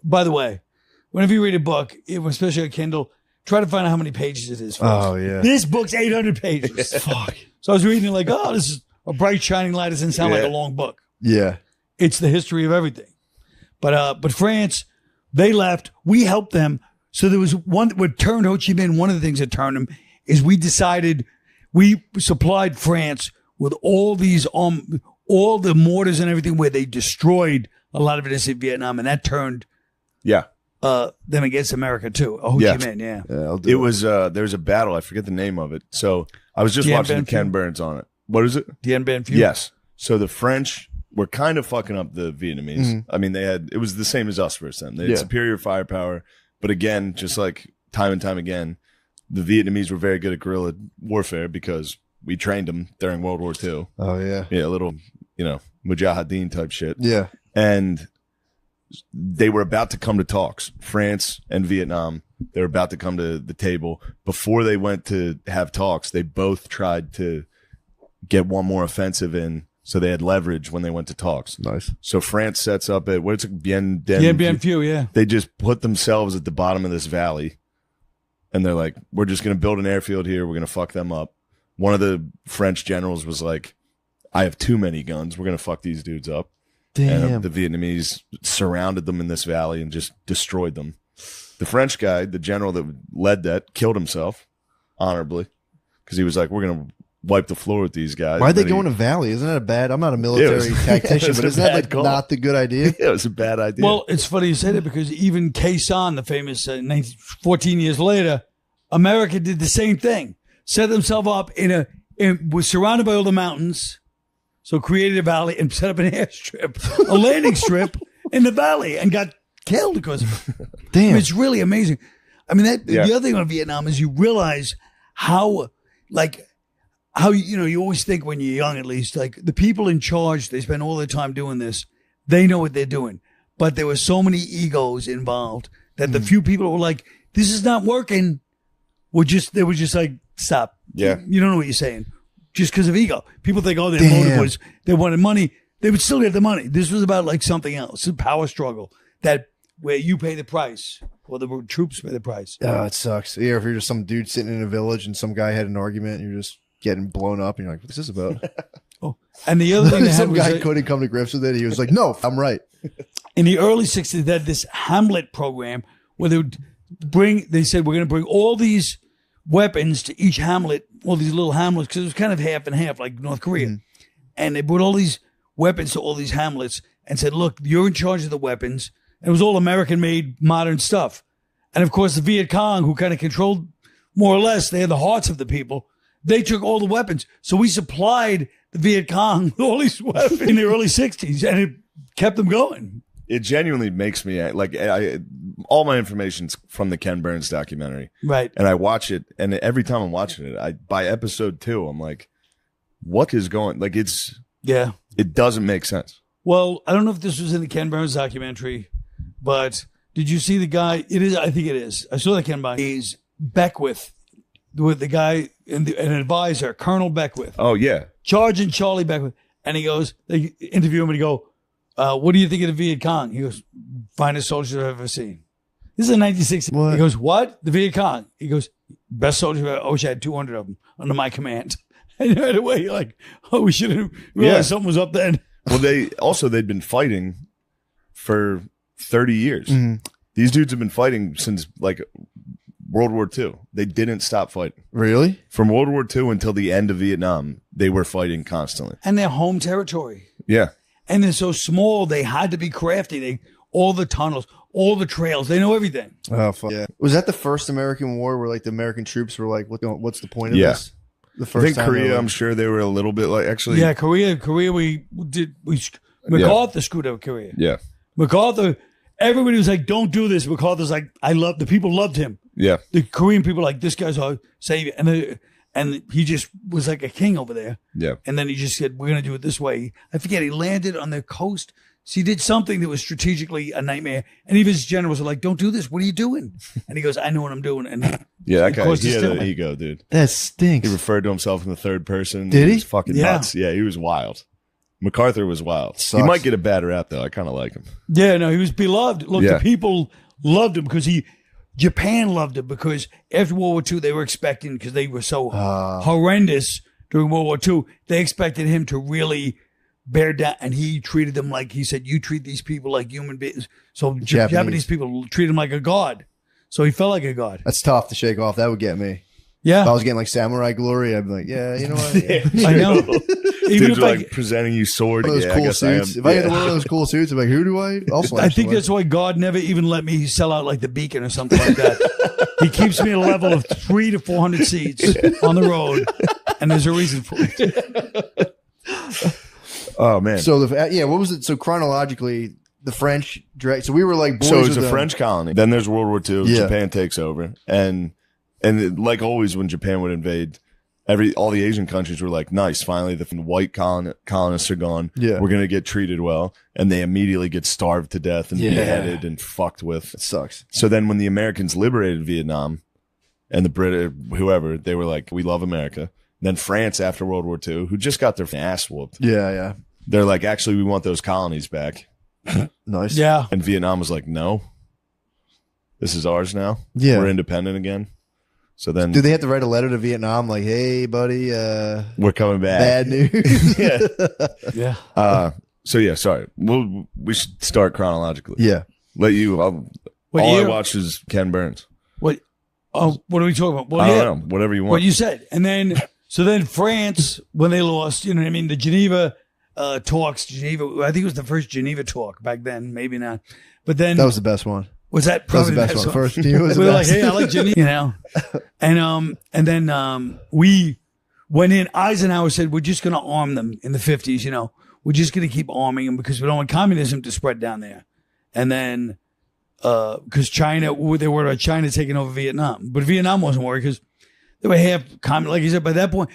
By the way, whenever you read a book, especially a Kindle, try to find out how many pages it is. First. Oh, yeah. This book's 800 pages. Fuck. So I was reading it like, oh, this is A Bright Shining Light. It doesn't sound like a long book. Yeah. It's the history of everything. But France, they left. We helped them. So there was what turned Ho Chi Minh, one of the things that turned him is we supplied France with all these, all the mortars and everything where they destroyed a lot of it in Vietnam. And that turned them against America too. Ho Chi Minh, it was there was a battle. I forget the name of it. So I was just watching the Ken Burns on it. What is it? Dien Bien Phu. Yes. So the French were kind of fucking up the Vietnamese. Mm-hmm. I mean, it was the same as us versus them. They had superior firepower, but again, just like time and time again, the Vietnamese were very good at guerrilla warfare because we trained them during World War II. Oh yeah, a little Mujahideen type shit. Yeah, and they were about to come to talks. France and Vietnam, they were about to come to the table. Before they went to have talks, they both tried to get one more offensive in, so they had leverage when they went to talks. Nice. So France sets up at what's it, Bien Phu, yeah. They just put themselves at the bottom of this valley, and they're like, "We're just going to build an airfield here. We're going to fuck them up." One of the French generals was like, "I have too many guns. We're going to fuck these dudes up." Damn. And the Vietnamese surrounded them in this valley and just destroyed them. The French guy, the general that led that, killed himself honorably because he was like, "We're going to wipe the floor with these guys." Why'd they go in a valley? Isn't that a bad? I'm not a military tactician, but isn't that like not the good idea? Yeah, it was a bad idea. Well, it's funny you say that because even Khe Sanh, the famous 14 years later, America did the same thing. Set themselves up was surrounded by all the mountains, so created a valley and set up an airstrip, a landing strip in the valley, and got killed because of it. Damn, I mean, it's really amazing. I mean, the other thing about Vietnam is you realize how you always think when you're young, at least, like the people in charge, they spend all their time doing this. They know what they're doing. But there were so many egos involved that the few people who were like, this is not working, they were just like, stop. Yeah. You don't know what you're saying. Just because of ego. People think, their motive was they wanted money. They would still get the money. This was about like something else, a power struggle where you pay the price or the troops pay the price. Oh, it sucks. Yeah, if you're just some dude sitting in a village and some guy had an argument and you're just getting blown up and you're like, what's this about? And the other thing some guy couldn't come to grips with it. He was like, no, I'm right. In the early 60s, they had this Hamlet program where they said, we're going to bring all these weapons to each hamlet, all these little hamlets, because it was kind of half and half, like North Korea. Mm-hmm. And they brought all these weapons to all these hamlets and said, look, you're in charge of the weapons. And it was all American-made modern stuff. And, of course, the Viet Cong, who kind of controlled, more or less, they had the hearts of the people. They took all the weapons. So we supplied the Viet Cong with all these weapons in the early 60s, and it kept them going. It genuinely makes me like all my information's from the Ken Burns documentary, right? And I watch it, and every time I'm watching it, by episode 2, I'm like, "What is going?" Like it doesn't make sense. Well, I don't know if this was in the Ken Burns documentary, but did you see the guy? It is. I think it is. I saw the Ken Burns. He's Beckwith. with the guy and an advisor, Colonel Beckwith, Oh yeah. Sergeant Charlie Beckwith, and he goes, they interview him and he go, what do you think of the Viet Cong? He goes, finest soldiers I've ever seen. This is in 1960. What? He goes, what? The Viet Cong. He goes, best soldiers I've ever. I wish I had 200 of them under my command. And right away, you're like, oh, we should have realized something was up then. Well, they'd been fighting for 30 years. Mm-hmm. These dudes have been fighting since like World War II. They didn't stop fighting. Really? From World War II until the end of Vietnam, they were fighting constantly. And their home territory. Yeah. And they're so small, they had to be crafty. All the tunnels, all the trails, they know everything. Oh, fuck. Yeah. Was that the first American war where like the American troops were like, what's the point of Yeah. this? The I first think time they Korea, were- I'm sure they were a little bit like actually. Yeah, Korea, MacArthur screwed up Korea. Yeah. MacArthur, everybody was like, don't do this. MacArthur's like, the people loved him. Yeah. The Korean people like, this guy's our savior. And he just was like a king over there. Yeah. And then he just said, we're going to do it this way. I forget, he landed on the coast. So he did something that was strategically a nightmare. And even his generals were like, don't do this. What are you doing? And he goes, I know what I'm doing. And Yeah, that Of guy, course he it's had still- an ego, dude. That stinks. He referred to himself in the third person. Did he? was fucking Yeah. nuts. Yeah, he was wild. MacArthur was wild. Sucks. He might get a bad rap, though. I kind of like him. yeah, no, he was beloved. Look, Yeah. the people loved him because Japan loved him because after World War II, they were expecting, because they were so horrendous during World War II, they expected him to really bear down. And he treated them like, he said, you treat these people like human beings. So Japanese people treat him like a god. So he felt like a god. That's tough to shake off. That would get me. If Yeah, I was getting like samurai glory, I'd be like, yeah, you know what? Yeah. I know. Even Dudes if are I, like presenting you sword. One of those Yeah, I cool guess I am. suits. If I had Yeah. one of those cool suits, I'm like, who do I? I'll slash I think someone. that's why God never even let me sell out like the Beacon or something like that. He keeps me at a level of 300 to 400 seats on the road, and there's a reason for it. Oh, man. So what was it? So chronologically, the French direct. So we were like boys So it's with a them. French colony. Then there's World War II. Yeah. Japan takes over, and like always when Japan would invade, all the Asian countries were like, nice, finally the white colonists are gone. Yeah. We're gonna get treated well, and they immediately get starved to death and Yeah. beheaded and fucked with. It sucks. So then when the Americans liberated Vietnam, and the British, whoever, they were like, we love America. Then France after World War II, who just got their ass whooped, Yeah. they're like, actually, we want those colonies back. Nice. Yeah. And Vietnam was like, no, this is ours now. Yeah. We're independent again. So then Do they have to write a letter to Vietnam like, hey, buddy, we're coming back. bad news? Yeah. Yeah. So yeah, sorry. We should start chronologically. Yeah. Let you. What all year? I watched is Ken Burns. What? Oh, what are we talking about? Well, I yeah, don't know. Whatever you want. what you said. And then, so then France, when they lost, you know what I mean? The Geneva talks, I think it was the first Geneva talk back then, maybe not. But then, That was the best one. was that That was probably the best one. First team was we the were like, best. hey, I like Geneva, you know. And then we went in. Eisenhower said, we're just going to arm them in the 50s, you know. We're just going to keep arming them because we don't want communism to spread down there. And then, because China, they were about China taking over Vietnam. But Vietnam wasn't worried because they were half communist. Like you said, by that point,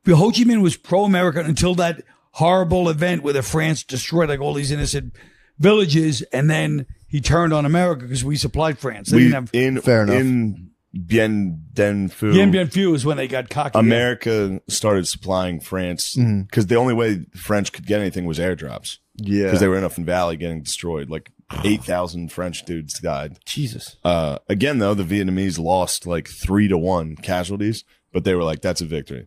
Ho Chi Minh was pro-American until that horrible event where the France destroyed like all these innocent villages. And then he turned on America because we supplied France. They didn't have Fair enough. In Bien Dien Phu, Bien Bien Phu is when they got cocky. America started supplying France because the only way the French could get anything was airdrops. Yeah. Because they were in a valley getting destroyed. Like 8,000 French dudes died. Jesus. Again, though, the Vietnamese lost like 3-1 casualties, but they were like, that's a victory.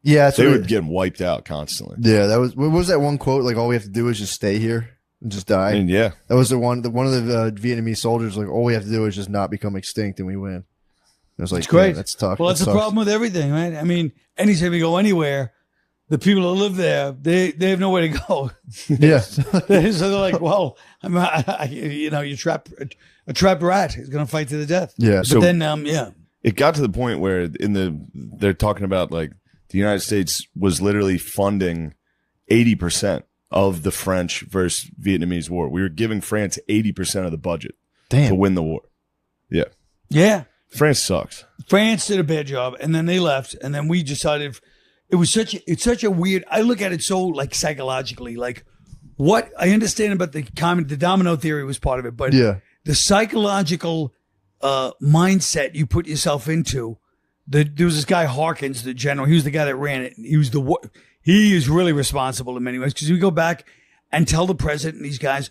Yeah. That's They what would get wiped out constantly. yeah. That was, what was that one quote? Like, all we have to do is just stay here and just die. And yeah, That was one of the Vietnamese soldiers, like, all we have to do is just not become extinct and we win. It was like, It's great. yeah, that's tough. Well, that's That the sucks. problem with everything, right? I mean, anytime you go anywhere, the people that live there, they have nowhere to go. Yeah. So they're like, well, you trap a trapped rat is going to fight to the death. Yeah. But So- then, yeah, it got to the point where they're talking about like the United States was literally funding 80% of the French versus Vietnamese war. We were giving France 80% of the budget to Damn. win the war. Yeah. yeah. France sucks. France did a bad job, and then they left, and then we decided it's such a weird. I look at it so like psychologically, like what I understand about the domino theory was part of it, but Yeah. the psychological mindset you put yourself into there was this guy Harkins, the general. He was the guy that ran it. He is really responsible in many ways because we go back and tell the president and these guys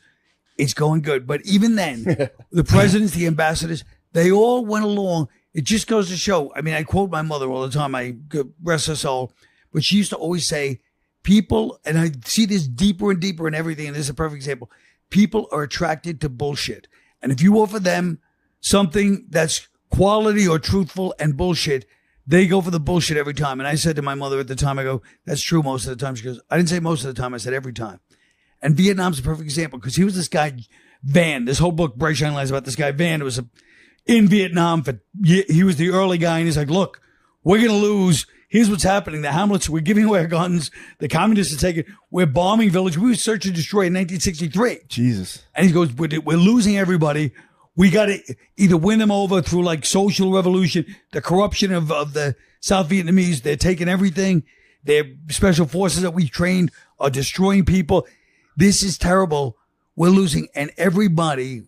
it's going good. But even then, the presidents, the ambassadors, they all went along. It just goes to show. I mean, I quote my mother all the time. I rest her soul, but she used to always say, "People," and I see this deeper and deeper in everything. And this is a perfect example. People are attracted to bullshit, and if you offer them something that's quality or truthful and bullshit, they go for the bullshit every time. And I said to my mother at the time, I go, "That's true most of the time." She goes, "I didn't say most of the time. I said every time." And Vietnam's a perfect example because he was this guy, Van. This whole book, Bright Shine Lies, about this guy, Van. It was in Vietnam. He was the early guy. And he's like, look, we're going to lose. Here's what's happening. The Hamlets, we're giving away our guns. The communists are taking, we're bombing village. We were search and destroy in 1963. Jesus. And he goes, we're losing everybody. We got to either win them over through like social revolution, the corruption of the South Vietnamese. They're taking everything. Their special forces that we trained are destroying people. This is terrible. We're losing. And everybody,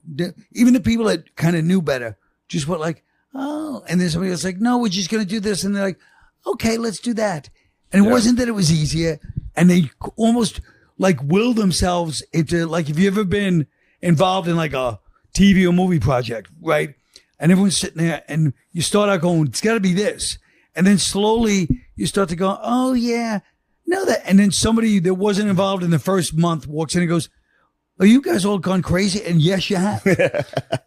even the people that kind of knew better, just went like, oh. And then somebody else like, no, we're just going to do this. And they're like, okay, let's do that. And it wasn't that it was easier. And they almost like willed themselves into like, if you've ever been involved in like a TV or movie project, right? And everyone's sitting there and you start out going, it's got to be this. And then slowly you start to go, oh yeah, no that. And then somebody that wasn't involved in the first month walks in and goes, are you guys all gone crazy? And yes, you have.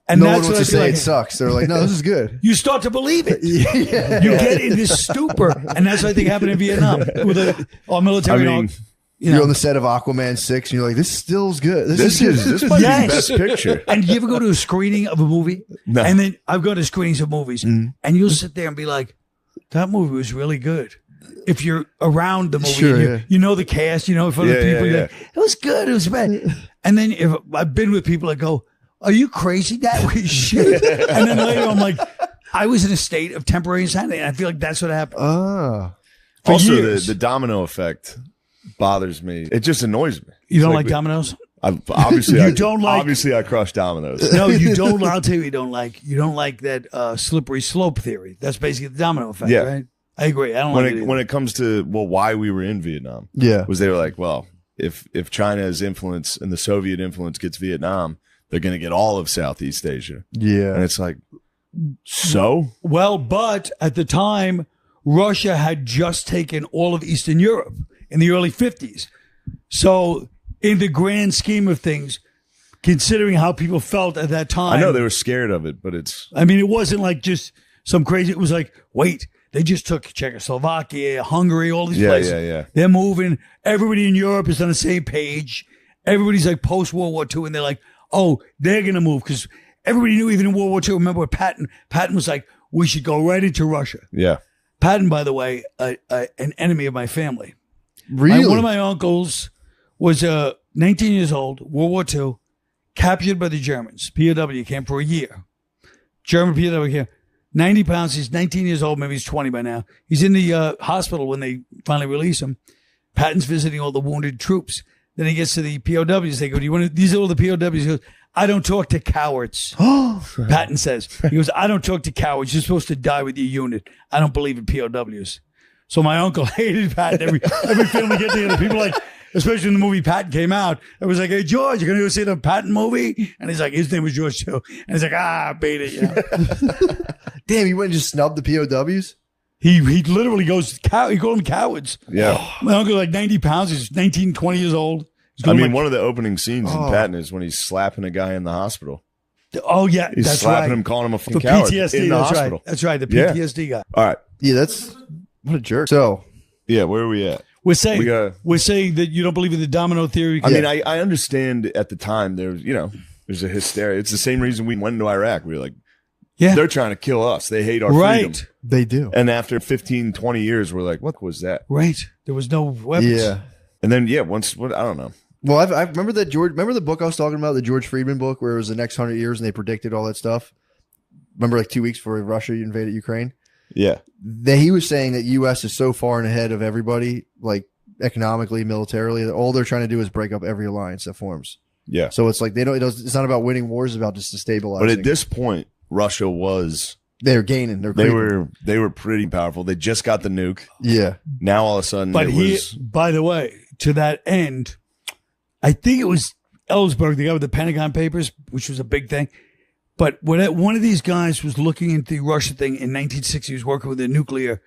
And No that's one what wants to I feel say like. it sucks. They're like, no, this is good. You start to believe it. You get in this stupor. And that's what I think happened in Vietnam with our military. I mean, You're on the set of Aquaman 6 and you're like, this still is good. This might be best picture. And you ever go to a screening of a movie? No. And then I've gone to screenings of movies, and you'll sit there and be like, that movie was really good. If you're around the movie, Sure, and yeah. you know the cast, you know for the people, you're like, it was good, it was bad. And then if I've been with people that go, are you crazy? That was shit. And then later I'm like, I was in a state of temporary insanity, and I feel like that's what happened. For Also, years. the domino effect bothers me. It just annoys me. You don't It's like dominoes? Obviously, You don't like- Obviously, I crush dominoes. No, you don't. I'll tell you, you don't like. You don't like that slippery slope theory. That's basically the domino effect, Yeah. right? I agree. I don't When like it when it comes to why we were in Vietnam, Yeah. was they were like, well, if China's influence and the Soviet influence gets Vietnam, they're going to get all of Southeast Asia, Yeah. and it's like, so Well, but at the time, Russia had just taken all of Eastern Europe in the early 50s. So, in the grand scheme of things, considering how people felt at that time, I know they were scared of it, but it's I mean, it wasn't like just some crazy. It was like, wait, they just took Czechoslovakia, Hungary, all these places. yeah. They're moving. Everybody in Europe is on the same page. Everybody's like post World War II, and they're like, oh, they're gonna move because everybody knew even in World War II. Remember what Patton was like? We should go right into Russia. Yeah. Patton, by the way, an enemy of my family. Really? One of my uncles was 19 years old, World War II, captured by the Germans. POW, came for a year. German POW came. 90 pounds. He's 19 years old. Maybe he's 20 by now. He's in the hospital when they finally release him. Patton's visiting all the wounded troops. Then he gets to the POWs. They go, "Do you want to?" These are all the POWs. He goes, "I don't talk to cowards." Patton says, "He goes, I don't talk to cowards. You're supposed to die with your unit. I don't believe in POWs." So my uncle hated Patton. Every film we get together, people like, especially when the movie Patton came out, it was like, "Hey George, you're gonna go see the Patton movie?" And he's like, his name was George too. And he's like, beat it. You know? Damn, you went and just snubbed the POWs? He literally goes, he called them cowards. Yeah. My uncle like 90 pounds. He's 19, 20 years old. He's I going mean, like, one of the opening scenes in Patton is when he's slapping a guy in the hospital. oh yeah, He's that's slapping right. him, calling him a For fucking coward PTSD, in the that's hospital. right. That's right. The Yeah. PTSD guy. All right. Yeah, that's what a jerk. So, Yeah, where are we at? We're saying We gotta- we're saying that you don't believe in the domino theory. I mean, I understand at the time there's a hysteria. It's the same reason we went into Iraq. We were like, yeah, they're trying to kill us. They hate our right, freedom. they do. And after 15, 20 years, we're like, what was that? right. There was no weapons. Yeah. And then, I don't know. Well, I remember that remember the book I was talking about, the George Friedman book, where it was the next 100 years and they predicted all that stuff? Remember like 2 weeks before Russia invaded Ukraine? Yeah. He was saying that U.S. is so far and ahead of everybody, like economically, militarily, that all they're trying to do is break up every alliance that forms. Yeah. So it's like it's not about winning wars, it's about just to stabilize. But at this point, Russia was They're gaining. They creeping. were pretty powerful. They just got the nuke. Yeah. Now all of a sudden, But it was by the way, to that end, I think it was Ellsberg, the guy with the Pentagon Papers, which was a big thing. But when one of these guys was looking into the Russia thing in 1960, he was working with the nuclear,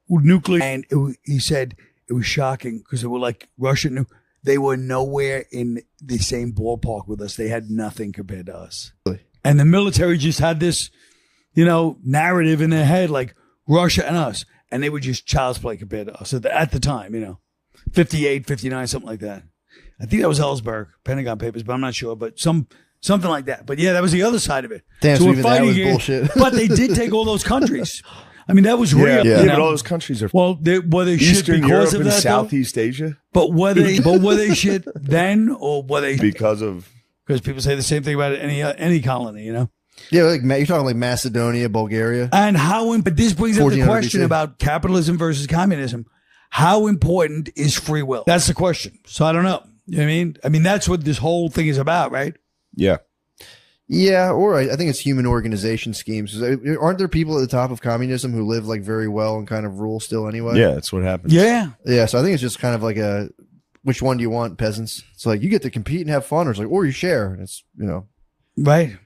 and he said it was shocking because they were like Russian. They were nowhere in the same ballpark with us. They had nothing compared to us. And the military just had this, narrative in their head, like Russia and us. And they were just child's play compared to us at the time, 58, 59, something like that. I think that was Ellsberg, Pentagon Papers, but I'm not sure. But something like that. But yeah, that was the other side of it. Damn, so we're even that fighting was here, bullshit. But they did take all those countries. I mean, that was real. yeah, you but know? all those countries are Well, were they shit Eastern because Europe of and that, though? Southeast Asia But were they shit then, or were they? because of Because people say the same thing about any colony, Yeah, like you're talking like Macedonia, Bulgaria. And but this brings up the 1400 question BC. about capitalism versus communism. How important is free will? That's the question. So I don't know. You know what I mean? I mean, that's what this whole thing is about, right? yeah. Yeah, or I think it's human organization schemes. Aren't there people at the top of communism who live like very well and kind of rule still anyway? Yeah, that's what happens. Yeah. Yeah, so I think it's just kind of like which one do you want, peasants? It's like you get to compete and have fun, or it's like, or you share. And it's, Right.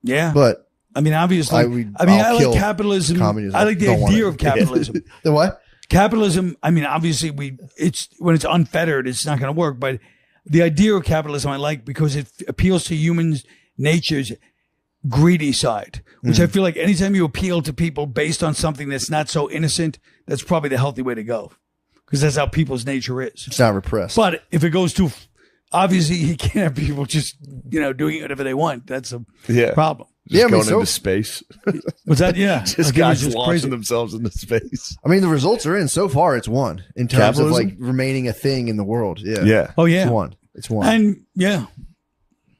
Yeah. But I mean, obviously, I I'll like kill capitalism. communism. I like the Don't want idea it. of capitalism. the what? Capitalism, I mean, obviously when it's unfettered, it's not going to work. But the idea of capitalism I like because it appeals to humans' nature's greedy side, which I feel like anytime you appeal to people based on something that's not so innocent, that's probably the healthy way to go because that's how people's nature is. It's not repressed. But if it goes too, obviously you can't have people just, doing whatever they want. That's a problem. Just Yeah, I mean, going so- into space. Was that, yeah. I Just think it was guys just launching crazy. themselves into space. I mean, the results are in. So far, it's one in terms of Capitalism? like remaining a thing in the world. Yeah. Yeah. Oh, yeah. It's one. It's one. And yeah.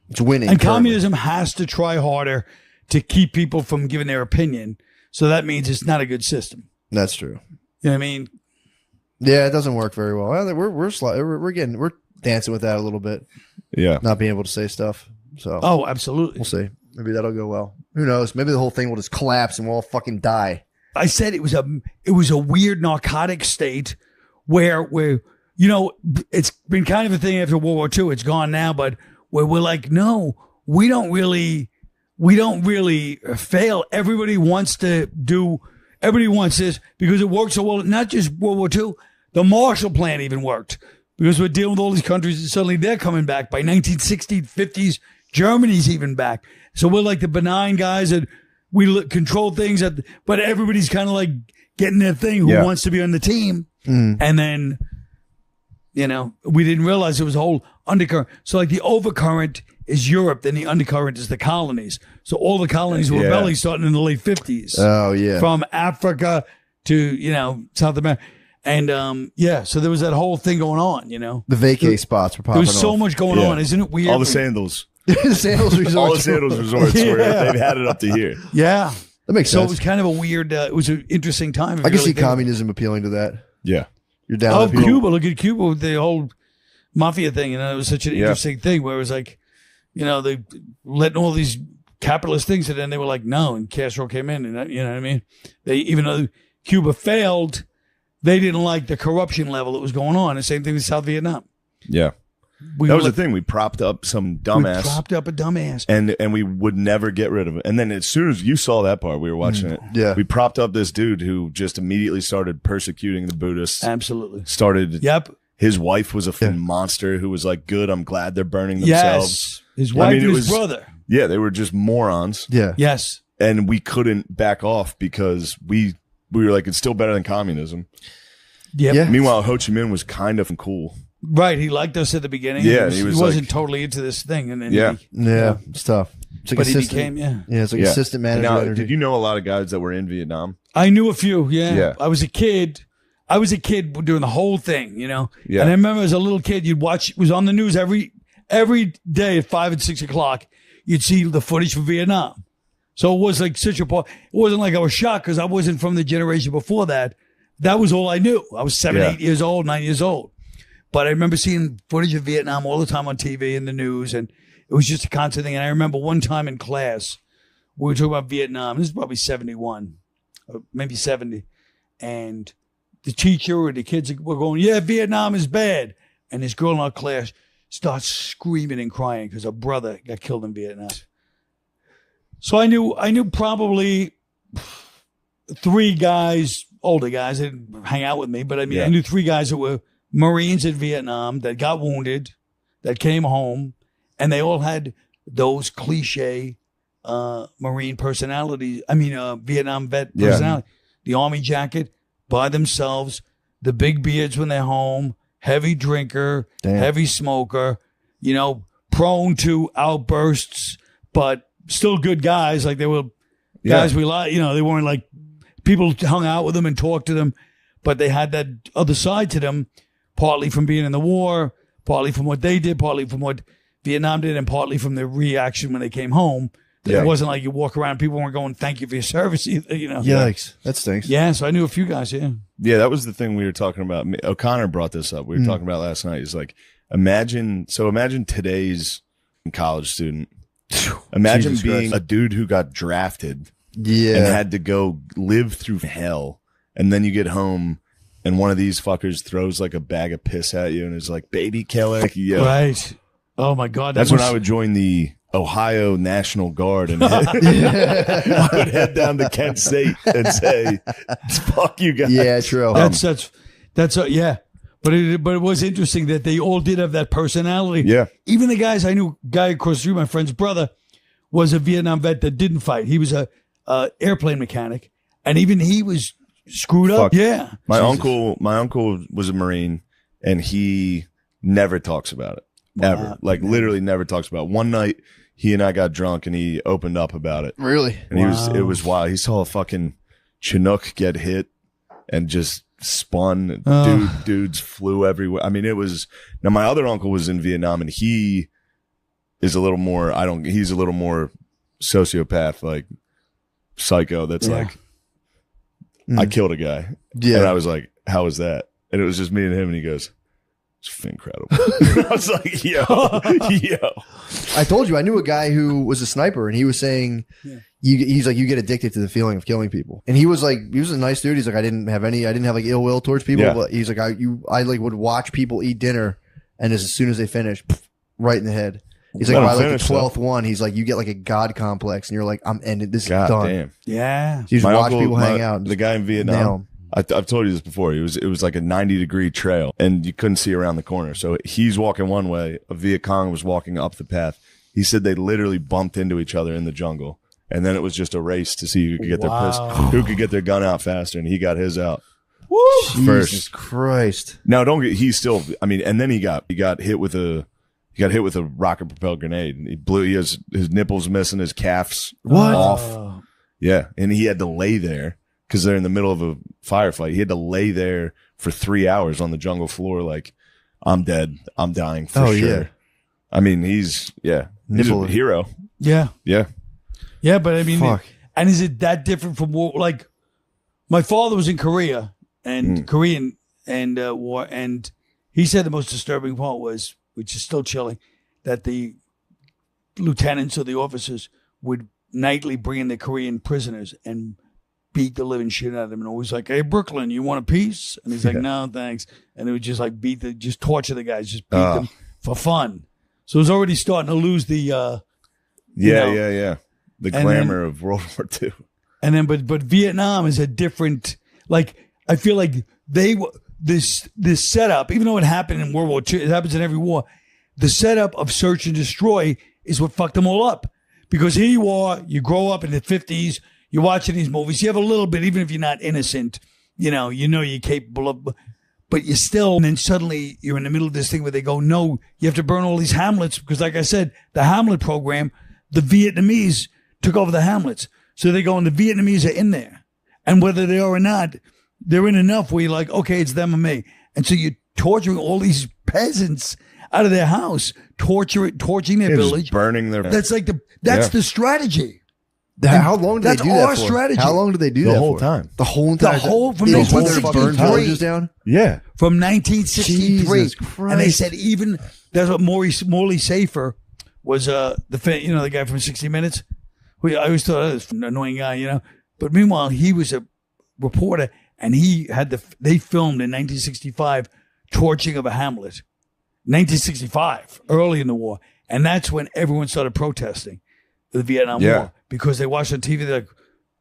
It's winning. And currently. communism has to try harder to keep people from giving their opinion. So that means it's not a good system. That's true. You know what I mean? Yeah, it doesn't work very well. We're dancing with that a little bit, Yeah. not being able to say stuff. So Oh, absolutely. we'll see. Maybe that'll go well. Who knows? Maybe the whole thing will just collapse and we'll all fucking die. I said it was a weird narcotic state where it's been kind of a thing after World War II. It's gone now, but where we're like, no, we don't really fail. Everybody wants this because it works so well. Not just World War II, the Marshall Plan even worked because we're dealing with all these countries and suddenly they're coming back. By 1960s, 50s, Germany's even back. So we're like the benign guys that we control things, but everybody's kind of like getting their thing who wants to be on the team. And then, we didn't realize there was a whole undercurrent. So like the overcurrent is Europe, then the undercurrent is the colonies. So all the colonies were rebelling starting in the late 50s. Oh yeah. From Africa to, South America. And so there was that whole thing going on, The vacay spots were popping There was so off. much going on. Isn't it weird? All the sandals. The Sandals Resorts. All the sandals resorts where they've had it up to here. Yeah. That makes So sense. it was kind of a weird, it was an interesting time. if I you can really see think- communism appealing to that. Yeah. You're down. Oh, with people. Cuba. Look at Cuba with the whole mafia thing. It was such an interesting thing where it was like, they letting all these capitalist things, and then they were like, no, and Castro came in, and you know what I mean? Even though Cuba failed, they didn't like the corruption level that was going on. The same thing with South Vietnam. Yeah. That was the thing. We propped up some dumbass. We propped up a dumbass. And we would never get rid of it. And then as soon as you saw that part, we were watching it. Yeah. We propped up this dude who just immediately started persecuting the Buddhists. Absolutely. Started. Yep. His wife was a fucking monster who was like, good, I'm glad they're burning themselves. Yes. His wife I mean, and it his was- brother. Yeah, they were just morons. Yeah. Yes. And we couldn't back off because we were like, it's still better than communism. Yep. Yeah. Meanwhile, Ho Chi Minh was kind of cool. Right. He liked us at the beginning. Yeah, He he was wasn't like- totally into this thing. And then Yeah. Yeah. It's tough. It's like but he assistant. became, Yeah, it's like Yeah. assistant manager Now, energy. did you know a lot of guys that were in Vietnam? I knew a few. Yeah. Yeah. I was a kid doing the whole thing, Yeah. And I remember as a little kid, you'd watch, it was on the news every day at 5 and 6 o'clock, you'd see the footage from Vietnam. So it was like such a part. It wasn't like I was shocked because I wasn't from the generation before that. That was all I knew. I was 7, Yeah. 8 years old, 9 years old. But I remember seeing footage of Vietnam all the time on TV and the news, and it was just a constant thing. And I remember one time in class, We were talking about Vietnam. This is probably 71, or maybe 70. And the teacher or the kids were going, yeah, Vietnam is bad. And this girl in our class starts screaming and crying because her brother got killed in Vietnam. So I knew probably 3 guys, older guys, that didn't hang out with me, but I mean, I knew 3 guys that were Marines in Vietnam that got wounded, that came home, and they all had those cliche Marine personalities. I mean, Vietnam vet personality. The army jacket by themselves, the big beards when they're home, heavy drinker, heavy smoker, you know, prone to outbursts, but still good guys. Like they were guys we like, you know, they weren't like people hung out with them and talked to them, but they had that other side to them, partly from being in the war, partly from what they did, partly from what Vietnam did, and partly from their reaction when they came home. It wasn't like you walk around, people weren't going, thank you for your service either, you know. Yikes. That stinks. Yeah, so I knew a few guys, yeah. Yeah, that was the thing we were talking about. O'Connor brought this up. We were talking about last night. He's like, imagine today's college student. Imagine being a dude who got drafted and had to go live through hell. And then you get home and one of these fuckers throws like a bag of piss at you and is like, baby killer. Like, Right. Oh my God. That's when I would join the Ohio National Guard and I would head down to Kent State and say, fuck you guys. Yeah, true. That's yeah. But it was interesting that they all did have that personality. Yeah. Even the guys I knew, guy across the street, my friend's brother, was a Vietnam vet that didn't fight. He was a airplane mechanic, and even he was screwed up. Yeah. My uncle was a Marine, and he never talks about it. Ever. Like literally never talks about it. One night he and I got drunk and he opened up about it. Really? And it was wild. He saw a fucking Chinook get hit and just spun. Dudes flew everywhere. I mean, it was, now my other uncle was in Vietnam and he is a little more, he's a little more sociopath, like psycho. That's like, I killed a guy. Yeah. And I was like, how was that? And it was just me and him and he goes, it's incredible. I was like, yo. I told you, I knew a guy who was a sniper, and he was saying, he's like, you get addicted to the feeling of killing people. And he was a nice dude. He's like, I didn't have like ill will towards people, but he's like, I like would watch people eat dinner, and as soon as they finish, right in the head. He's like, by like the 12th one, he's like, you get like a God complex, and you're like, I'm ending this. God done. Damn. Yeah. So you just watch people hang out. The guy in Vietnam. I've told you this before. It was like a 90-degree trail, and you couldn't see around the corner. So he's walking one way. A Viet Cong was walking up the path. He said they literally bumped into each other in the jungle, and then it was just a race to see who could get who could get their gun out faster, and he got his out. Woo! First. Jesus Christ! Now he's still. I mean, and then he got hit with a rocket propelled grenade. And he blew. He has his nipples missing, his calves off. Yeah, and he had to lay there. Because they're in the middle of a firefight. He had to lay there for 3 hours on the jungle floor like, I'm dead. I'm dying for sure. Yeah. I mean, he's a hero. Yeah. Yeah. Yeah, but I mean, and is it that different from war? Like, my father was in Korea and Korean and war, and he said the most disturbing part was, which is still chilling, that the lieutenants or the officers would nightly bring in the Korean prisoners and beat the living shit out of him, and always like, hey, Brooklyn, you want a piece? And he's like, no, thanks. And they would just like just torture the guys, just beat them for fun. So it was already starting to lose the, the glamour of World War II. And then, but Vietnam is a different, like, I feel like this setup, even though it happened in World War II, it happens in every war, the setup of search and destroy is what fucked them all up. Because here you are, you grow up in the 50s, you're watching these movies. You have a little bit, even if you're not innocent, you know you're capable of, but you still, and then suddenly you're in the middle of this thing where they go, no, you have to burn all these Hamlets. Because like I said, the Hamlet program, the Vietnamese took over the Hamlets. So they go, and the Vietnamese are in there. And whether they are or not, they're in enough where you're like, okay, it's them or me. And so you're torturing all these peasants out of their house, torching their village. Burning their... That's like the strategy. How long did they do that for? That's our strategy. How long did they do that the whole for? time. The whole entire from time. They just went there and burned 1963. villages down? Yeah. From 1963. Jesus Christ. And they said even, that's what Morley Safer was, the guy from 60 Minutes. I always thought that was an annoying guy, you know. But meanwhile, he was a reporter, and they filmed in 1965 torching of a Hamlet. 1965, early in the war. And that's when everyone started protesting the Vietnam War because they watched on TV. They're like,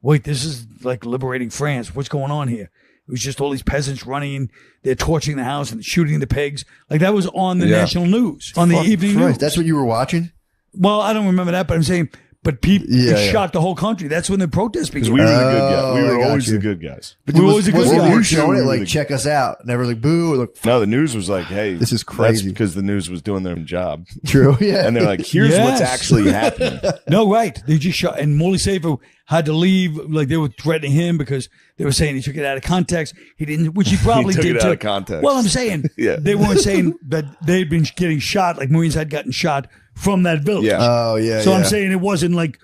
wait, this is like liberating France. What's going on here? It was just all these peasants running in. They're torching the house and shooting the pigs. Like that was on the national news, on the evening news. That's what you were watching? Well, I don't remember that, but I'm saying, but people shocked the whole country. That's when the protests began. We were the good guys. We were always the good guys. But we were always the good guys. guys. You were showing it like, check us out. Never like, boo. Or, like, no, the news was like, hey, this is crazy. That's because the news was doing their job. True, yeah. And they're like, here's what's actually happening. No, right. They just shot. And Morley Safer had to leave. Like they were threatening him because they were saying he took it out of context. He didn't, which he probably he took did it too. out of context. Well, I'm saying they weren't saying that they'd been getting shot, like Marines had gotten shot from that village. Yeah. Oh, yeah. So I'm saying it wasn't like,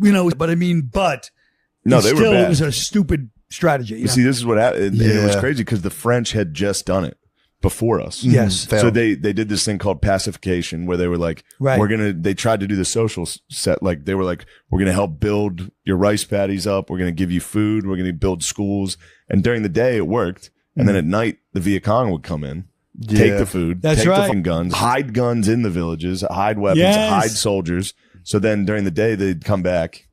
you know, but I mean, no, they still, were bad. It was a stupid strategy. See, this is what happened. It was crazy because the French had just done it before us. Yes. So they did this thing called pacification where they were like, they tried to do the social set. Like they were like, we're going to help build your rice paddies up. We're going to give you food. We're going to build schools. And during the day it worked. And then at night the Viet Cong would come in, take the food, take the fucking guns, hide guns in the villages, hide weapons, hide soldiers. So then during the day they'd come back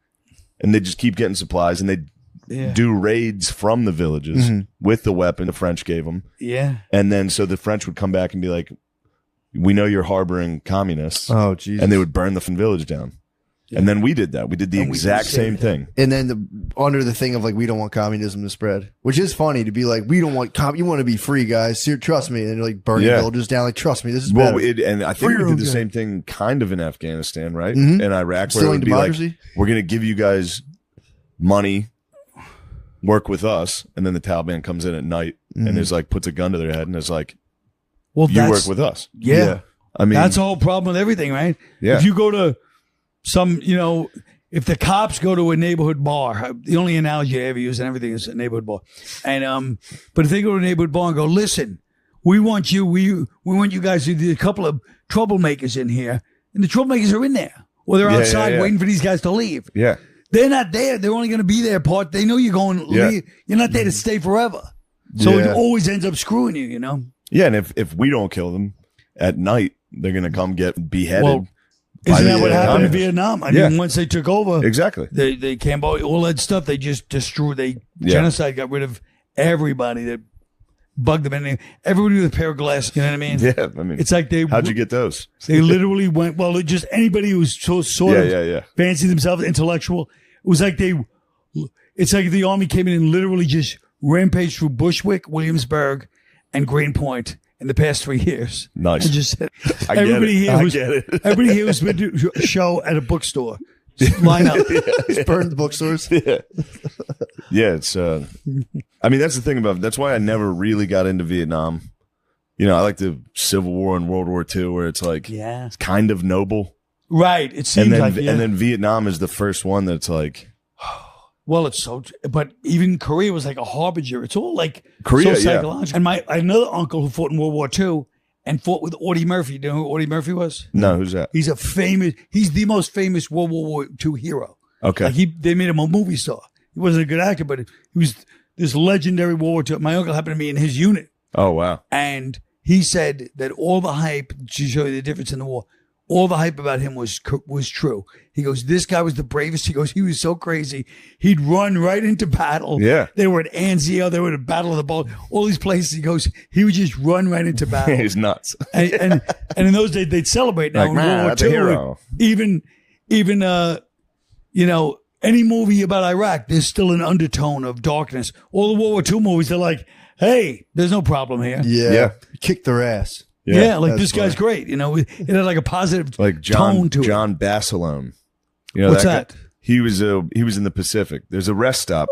and they'd just keep getting supplies and they'd do raids from the villages with the weapon the French gave them. Yeah. And then so the French would come back and be like, we know you're harboring communists. Oh, Jesus. And they would burn the village down. Yeah. And then we did that. We did the exact same thing. And then under the thing of like, we don't want communism to spread, which is funny to be like, we don't want you want to be free, guys. Trust me. And you're like burning villages down. Like, trust me, this is better. And I think we did the same thing kind of in Afghanistan, right? In Iraq, where it would be like, we're going to give you guys money, work with us. And then the Taliban comes in at night and is like, puts a gun to their head and is like, well, you work with us. Yeah. I mean, that's the whole problem with everything, right? Yeah. If you go to if the cops go to a neighborhood bar, the only analogy I ever use and everything is a neighborhood bar. And but if they go to a neighborhood bar and go, listen, we want you guys to do a couple of troublemakers in here, and the troublemakers are in there, or they're outside waiting for these guys to leave. Yeah, they're not there. They're only going to be there part. They know you're going to leave. You're not there to stay forever. So it always ends up screwing you, you know. Yeah, and if we don't kill them at night, they're going to come get beheaded. Well, isn't that what happened in Vietnam? I mean, once they took over, exactly, they Cambodia, all that stuff, they just destroyed. Genocide, got rid of everybody that bugged them, and everybody with a pair of glasses. You know what I mean? Yeah, I mean, it's like how'd you get those? They literally went. Well, just anybody who was sort of fancy themselves intellectual. It was like it's like the army came in and literally just rampaged through Bushwick, Williamsburg, and Greenpoint in the past 3 years. Nice. Just I get it. Everybody here who's been to a show at a bookstore. Just line up. Just burn the bookstores. Yeah, it's I mean, that's the thing that's why I never really got into Vietnam. You know, I like the Civil War and World War II where it's like it's kind of noble. Right. It seems and then Vietnam is the first one that's like, well, it's so, but even Korea was like a harbinger. It's all like Korea, so psychological. And I had another uncle who fought in World War II and fought with Audie Murphy. Do you know who Audie Murphy was? No, who's that? He's the most famous World War II hero. Okay. Like they made him a movie star. He wasn't a good actor, but he was this legendary World War II. My uncle happened to be in his unit. Oh, wow. And he said that all the hype, to show you the difference in the war, all the hype about him was true. He goes, this guy was the bravest. He goes, he was so crazy. He'd run right into battle. Yeah. They were at Anzio. They were at Battle of the Bulge. All these places. He goes, he would just run right into battle. He's nuts. and in those days, they'd celebrate. Now, like, man, that's a hero. Even any movie about Iraq, there's still an undertone of darkness. All the World War II movies, they're like, hey, there's no problem here. Yeah. Kick their ass. Yeah, like this guy's great. You know, it had like a positive like tone to it. John Basilone. You know, what's that? He was in the Pacific. There's a rest stop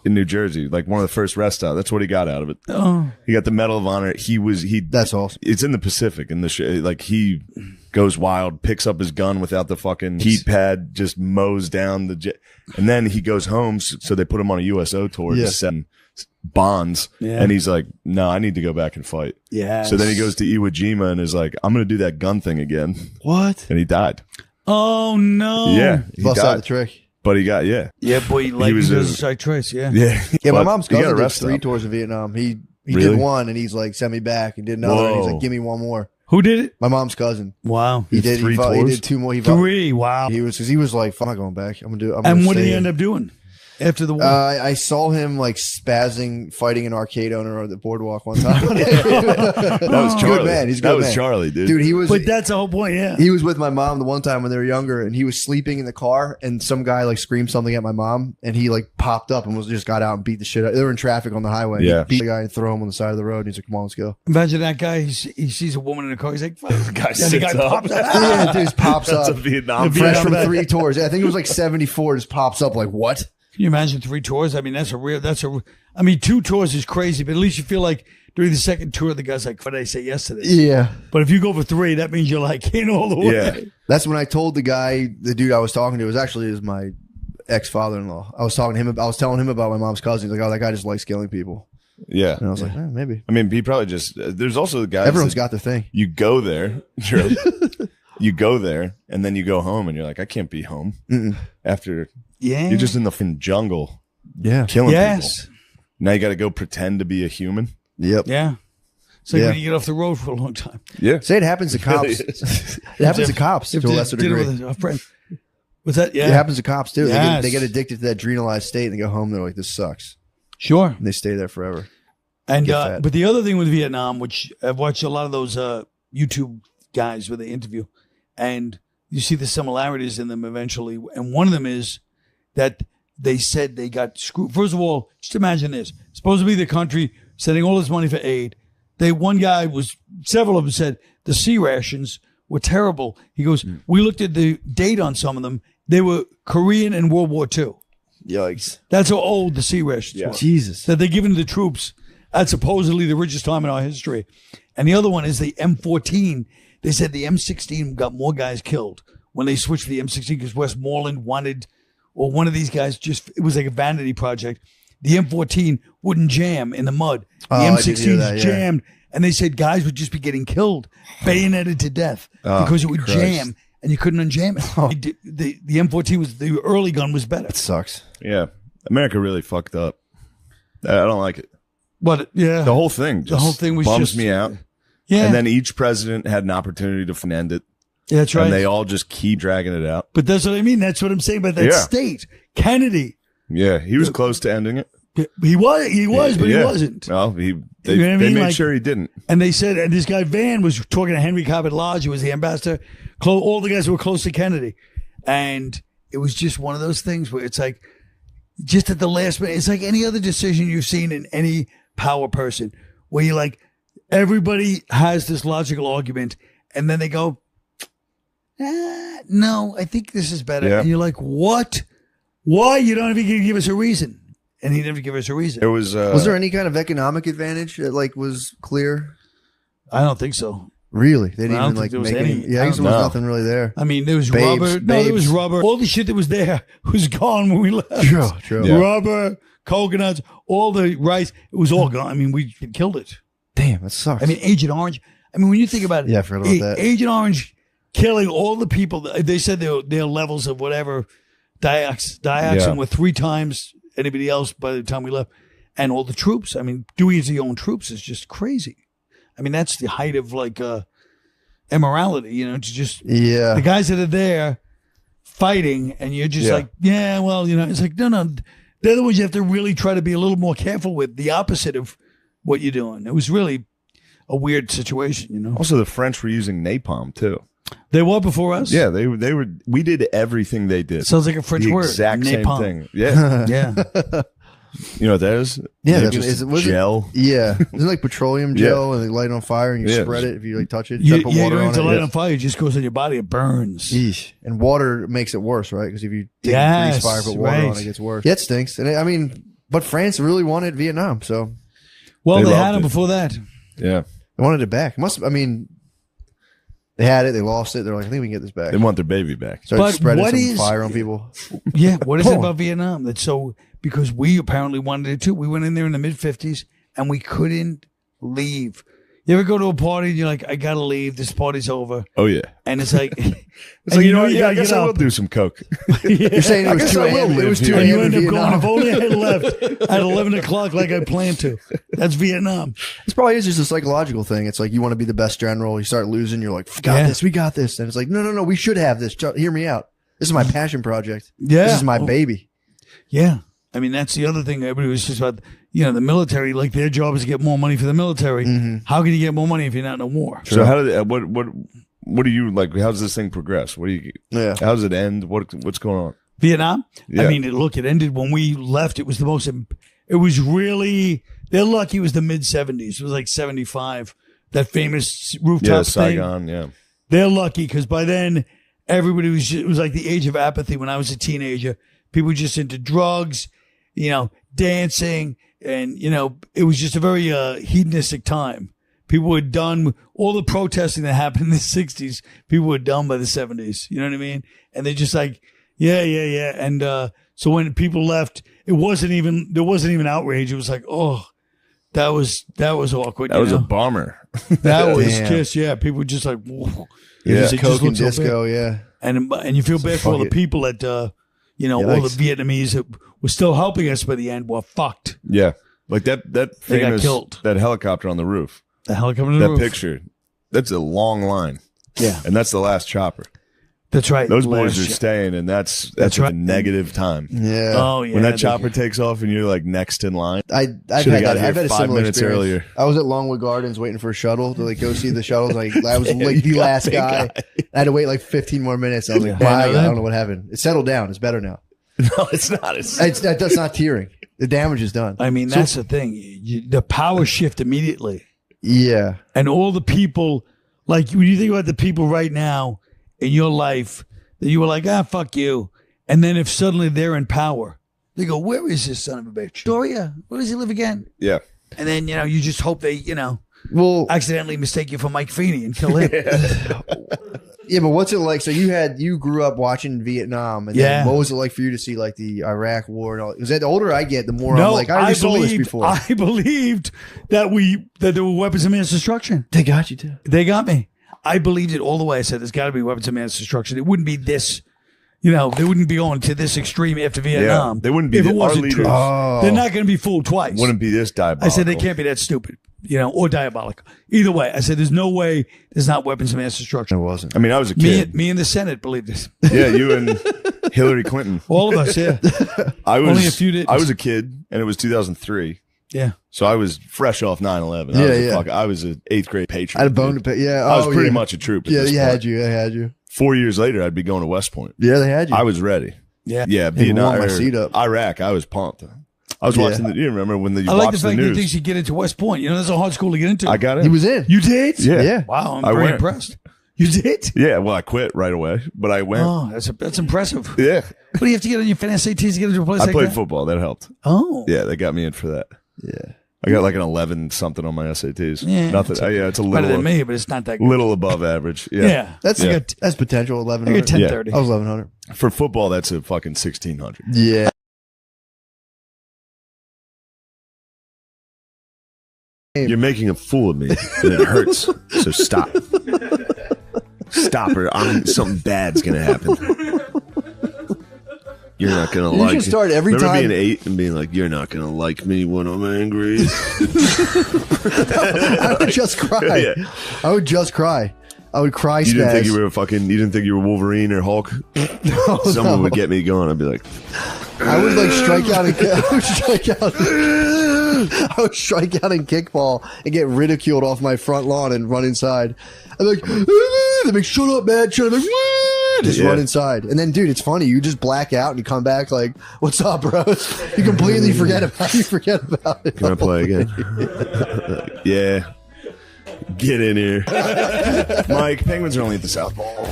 in New Jersey, like one of the first rest stops. That's what he got out of it. Oh, he got the Medal of Honor. That's awesome. It's in the Pacific, and like he goes wild, picks up his gun without the fucking heat pad, just mows down the jet, and then he goes home. So they put him on a USO tour to send bonds, and he's like, no, I need to go back and fight. So then he goes to Iwo Jima and is like, I'm going to do that gun thing again. What? And he died. Oh no. Yeah, he Bust died. out the trick. But he got Yeah, boy, like was he a- does a side choice. Yeah. yeah. Yeah, my But mom's he got cousin did arrested 3 up. tours in Vietnam. He Really? did one, and he's like, sent me back. He did another, and he's Whoa. like, give me one more. Who did it? My mom's cousin. Wow. He did 3 He tours? did 2 more. He 3. Wow. He was because he was like, I'm not going back. I'm gonna do. I'm And gonna what did stay he here. end up doing after the war? I saw him like spazzing, fighting an arcade owner on the boardwalk one time. That was Charlie. Good man. He's a that good was man. Charlie, dude. Dude, he was. but that's the whole point. Yeah. He was with my mom the one time when they were younger, and he was sleeping in the car, and some guy like screamed something at my mom, and he like popped up and just got out and beat the shit out. They were in traffic on the highway. And Yeah. he beat the guy and throw him on the side of the road. And he's like, "Come on, let's go." Imagine that guy. He sees a woman in a car. He's like, "Fuck." the guy And the sits guy up. pops out. Yeah, dude, just pops That's a up. Vietnam The Fresh Vietnam from vet. 3 tours. I think it was like 74. Just pops up like what? Can you imagine 3 tours? I mean, I mean, 2 tours is crazy, but at least you feel like during the second tour, the guy's like, what did I say yesterday? Yeah. But if you go for 3, that means you're like in all the way. Yeah. That's when I told the guy, the dude I was talking to, is my ex-father-in-law. I was telling him about my mom's cousin. He's like, "Oh, that guy just likes killing people." Yeah. And I was like, maybe. I mean, he probably just. There's also the guys. Everyone's that got their thing. You go there. True. You go there, and then you go home, and you're like, I can't be home after. Yeah. You're just in the fucking jungle Yeah. killing Yes. people. Now you got to go pretend to be a human. Yep. Yeah. It's like Yeah. when you get off the road for a long time. Yeah. Say it happens to cops. It happens to cops to a lesser Dinner degree. with a friend. What's that? Yeah. It happens to cops too. Yes. They get addicted to that adrenalized state and they go home. They're like, "This sucks," Sure. and they stay there forever. And Get fat. but the other thing with Vietnam, which I've watched a lot of those YouTube guys where they interview, and you see the similarities in them eventually. And one of them is that they said they got screwed. First of all, just imagine this: supposed to be the country sending all this money for aid. Several of them said the sea rations were terrible. He goes, we looked at the date on some of them. They were Korean and World War II. Yikes! That's how old the sea rations were. Jesus. That they're giving to the troops at supposedly the richest time in our history. And the other one is the M14. They said the M16 got more guys killed when they switched to the M16 because Westmoreland wanted, or one of these guys it was like a vanity project. The M14 wouldn't jam in the mud. The I did hear M16 that, yeah. jammed, and they said guys would just be getting killed, bayoneted to death because it would Christ. jam and you couldn't unjam it. The M14 was the early gun was better. It sucks. Yeah. America really fucked up. I don't like it. But yeah, The whole thing. The whole thing was bums just- me out. yeah, And then each president had an opportunity to end it. yeah, that's right. And they all just keep dragging it out. But that's what I mean. That's what I'm saying about that Yeah. state. Kennedy. Yeah. He was close to ending it. He was, but Yeah. he wasn't. Well, they You know what I they mean? made Like- sure he didn't. And they said, and this guy Van was talking to Henry Cabot Lodge, who was the ambassador, all the guys who were close to Kennedy. And it was just one of those things where it's like, just at the last minute, it's like any other decision you've seen in any power person, where you're like, everybody has this logical argument, and then they go, no, I think this is better. Yeah. And you're like, what? Why? You don't even give us a reason. And he never gave us a reason. There was. Was there any kind of economic advantage that like was clear? I don't think so. Really? They didn't I don't even think like there was make any- any. Yeah, I guess there was No. nothing really there. I mean, there was Babes, rubber. No, there was babes. rubber. All the shit that was there was gone when we left. True. Yeah. Rubber, coconuts, all the rice. It was all gone. I mean, we killed it. Damn, that sucks. I mean, Agent Orange. I mean, when you think about it. Yeah, I forgot about that. Agent Orange killing all the people. They said their levels of whatever dioxin were 3 times anybody else by the time we left. And all the troops. I mean, doing it to your own troops is just crazy. I mean, that's the height of like immorality, you know, to just yeah. the guys that are there fighting and you're just like, yeah, well, you know, it's like, no, they're the ones you have to really try to be a little more careful with, the opposite of what you're doing. It was really a weird situation, you know. Also, the French were using napalm too. They were before us? Yeah, they were. We did everything they did. Sounds like a French the word. exact Napalm. same thing. Yeah, Yeah. you know what that is? Yeah, They that's just was it- gel. Yeah, isn't it like petroleum Yeah. gel and they light it on fire and you Yeah. spread it if you like touch it? You, put you water don't on have to it. light it on fire. It just goes in your body. It burns. Yeesh. And water makes it worse, right? Because if you take Yes, a grease fire, put water right. on it, it gets worse. Yeah, it stinks. And I mean, but France really wanted Vietnam, so Well, They they had loved them it. before that. Yeah, they wanted it back. I mean, they had it, they lost it. They're like, I think we can get this back. they want their baby back. Started But spreading what some is- fire on people. Yeah. What is it Cool. about Vietnam that's so, because we apparently wanted it too. We went in there in the mid 50s and we couldn't leave. You ever go to a party and you're like, I gotta leave. This party's over. Oh yeah. And it's like, It's like, you know what? Yeah, I guess I will do some coke. You're saying it was 2 a.m. It was 2 And you a.m. end in up going, Vietnam. if only I had left at 11 o'clock like I planned to. That's Vietnam. It's probably just a psychological thing. It's like you want to be the best general. You start losing. You're like, we got this. And it's like, no, we should have this. Hear me out. This is my passion project. Yeah. This is my baby. Yeah. I mean, that's the other thing. Everybody was just about, the military, like their job is to get more money for the military. How can you get more money if you're not in a war? So how did what do you like? How's this thing progress? What do you? Yeah. How does it end? What's going on? Vietnam? Yeah. I mean, it ended when we left. It was the most, it was really, they're lucky it was the mid 70s. It was like 75, that famous rooftop thing. Saigon, yeah. They're lucky because by then, everybody it was like the age of apathy when I was a teenager. People were just into drugs, dancing, and, it was just a very hedonistic time. People were done, all the protesting that happened in the 60s, people were done by the 70s. You know what I mean? And they're just like, yeah. And so when people left, there wasn't even outrage. It was like, oh, that was awkward. That was a bummer. That was Damn. just, people were just like, whoa. Yeah. It just Coke and looked so bad. disco, yeah. And you feel bad for all the people that, all the Vietnamese that were still helping us by the end were fucked. Yeah, like that They got famous killed. that helicopter on the roof. The helicopter. That picture. That's a long line. Yeah. And that's the last chopper. That's right. Those boys are Last- staying, and that's right. a negative time. Yeah. Oh yeah. When that chopper takes off and you're like next in line. I've Should've had got that. here I've had a 5 similar minutes experience. earlier. I was at Longwood Gardens waiting for a shuttle to like go see the shuttles. Like I was like the last guy. I had to wait like 15 more minutes. I was like, Yeah, I bye. know I that. don't know what happened. It settled down. It's better now. No, it's not. That's not tearing. The damage is done. I mean, that's the thing. The power shift immediately, Yeah. and all the people, like when you think about the people right now in your life that you were like, fuck you, and then if suddenly they're in power, they go, where is this son of a bitch? Doria, where does he live again? Yeah. And then you just hope they Well, accidentally mistake you for Mike Feeney and kill him. yeah, but what's it like? So you grew up watching Vietnam, and Yeah. then what was it like for you to see like the Iraq War and all? Because the older I get, the more I'm like, I already saw this before. I believed that there were weapons of mass destruction. They got you too. They got me. I believed it all the way. I said, there's got to be weapons of mass destruction. It wouldn't be this, they wouldn't be going to this extreme after Vietnam. They wouldn't be if the- it our wasn't leaders- true. Oh. They're not going to be fooled twice. Wouldn't be this diabolical. I said, they can't be that stupid, or diabolical. Either way, I said, there's no way there's not weapons of mass destruction. It wasn't. I mean, I was a kid. Me and the Senate believed this. Yeah, you and Hillary Clinton. All of us, yeah. I was Only a few didn't. I was a kid, and it was 2003. Yeah. So I was fresh off 9/11. I was an 8th grade patriot. I had a bone to pick. Yeah, I was pretty yeah. much a troop. At Yeah, this they point. had you. They had you. 4 years later, I'd be going to West Point. Yeah, they had you. I was ready. Yeah. Yeah, They Vietnam, warmed my or seat up. Iraq. I was pumped. I was watching. You remember when you I like the watched the fact that he news? thinks you get into West Point. That's a hard school to get into. I got it. He was in. You did? Yeah. Yeah. Wow, I'm I very went. impressed. You did? Yeah. Well, I quit right away, but I went. Oh, that's impressive. Yeah. What do you have to get on your SATs to get into a place I like played that? football. That helped. Oh. Yeah, they got me in for that. Yeah. I got like an 11 something on my SATs. Yeah. Nothing. It's a Better little than me, but it's not that good. little above average. Yeah. Yeah. That's Yeah. that's potential. I got 1100. 1030. I was 1100. For football, that's a fucking 1600. Yeah. You're making a fool of me, and it hurts. So stop. Stop, or something bad's gonna happen. You're not gonna You like should start every Remember time- being 8 and being like, "You're not gonna like me when I'm angry." I would just cry. Yeah. I would just cry. I would cry. You didn't think spaz. you were You didn't think you were Wolverine or Hulk. Someone would get me going. I'd be like, I would like strike out and I would strike out. I would strike out in kickball and get ridiculed off my front lawn and run inside. I'm like, they're like, shut up, man, shut up. I'm like, just Yeah. run inside. And then, dude, it's funny. You just black out and you come back like, what's up, bros? You completely forget about it. "Can I play again?" Yeah. Get in here, Mike. Penguins are only at the South Pole.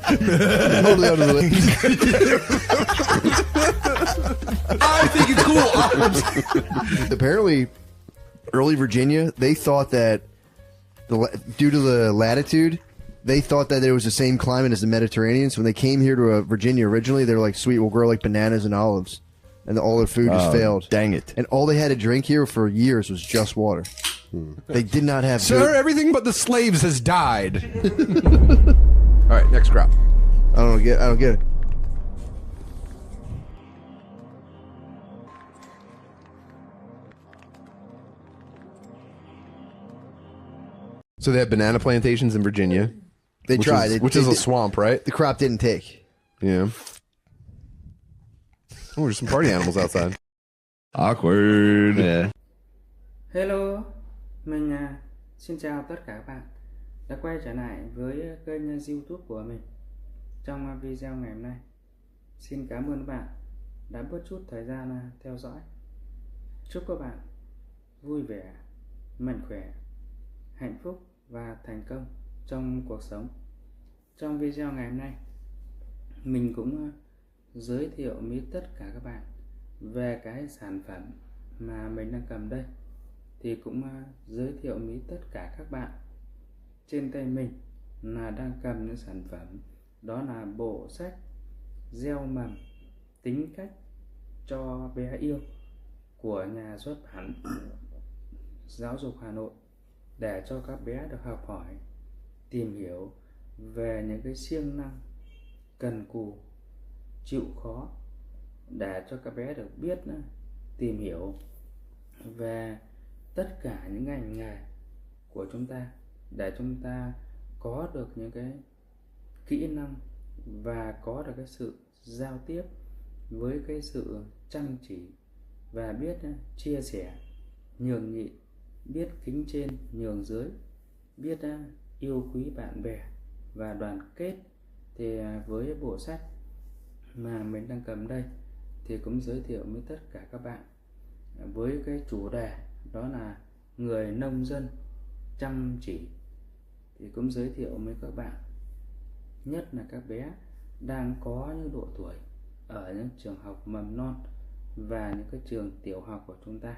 Totally under the I think it's cool. Apparently, early Virginia, they thought that due to the latitude, they thought that there was the same climate as the Mediterranean. So when they came here to Virginia originally, they were like, "Sweet, we'll grow like bananas and olives." and all their food just failed. Dang it. And all they had to drink here for years was just water. They did not have Sir, everything but the slaves has died. All right, next crop. I don't get it. So they have banana plantations in Virginia. They tried. Which is a swamp, right? The crop didn't take. Yeah. Oh, there's some party animals outside. Awkward. Yeah. Hello, mình xin chào tất cả các bạn đã quay trở lại với kênh YouTube của mình. Trong video ngày hôm nay, xin cảm ơn các bạn đã bớt chút thời gian theo dõi. Chúc các bạn vui vẻ, mạnh khỏe, hạnh phúc và thành công trong cuộc sống. Trong video ngày hôm nay, mình cũng giới thiệu với tất cả các bạn về cái sản phẩm mà mình đang cầm đây. Thì cũng giới thiệu với tất cả các bạn trên tay mình là đang cầm những sản phẩm, đó là bộ sách Gieo mầm tính cách cho bé yêu của nhà xuất bản Giáo dục Hà Nội, để cho các bé được học hỏi, tìm hiểu về những cái siêng năng, cần cù, chịu khó, để cho các bé được biết tìm hiểu về tất cả những ngành nghề của chúng ta, để chúng ta có được những cái kỹ năng và có được cái sự giao tiếp với cái sự chăm chỉ, và biết chia sẻ, nhường nhịn, biết kính trên nhường dưới, biết yêu quý bạn bè và đoàn kết. Thì với bộ sách mà mình đang cầm đây thì cũng giới thiệu với tất cả các bạn với cái chủ đề đó là người nông dân chăm chỉ. Thì cũng giới thiệu với các bạn, nhất là các bé đang có những độ tuổi ở những trường học mầm non và những cái trường tiểu học của chúng ta,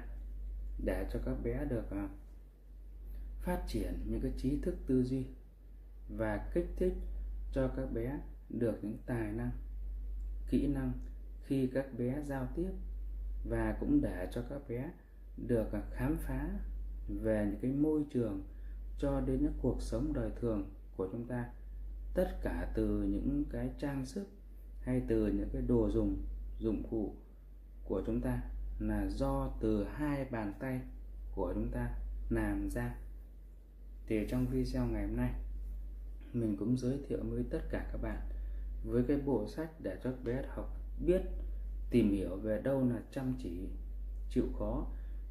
để cho các bé được phát triển những cái trí thức tư duy và kích thích cho các bé được những tài năng, kỹ năng khi các bé giao tiếp, và cũng để cho các bé được khám phá về những cái môi trường cho đến những cuộc sống đời thường của chúng ta. Tất cả từ những cái trang sức hay từ những cái đồ dùng, dụng cụ của chúng ta là do từ hai bàn tay của chúng ta làm ra. Thì trong video ngày hôm nay, mình cũng giới thiệu với tất cả các bạn với cái bộ sách để cho các bé học biết, tìm hiểu về đâu là chăm chỉ, chịu khó.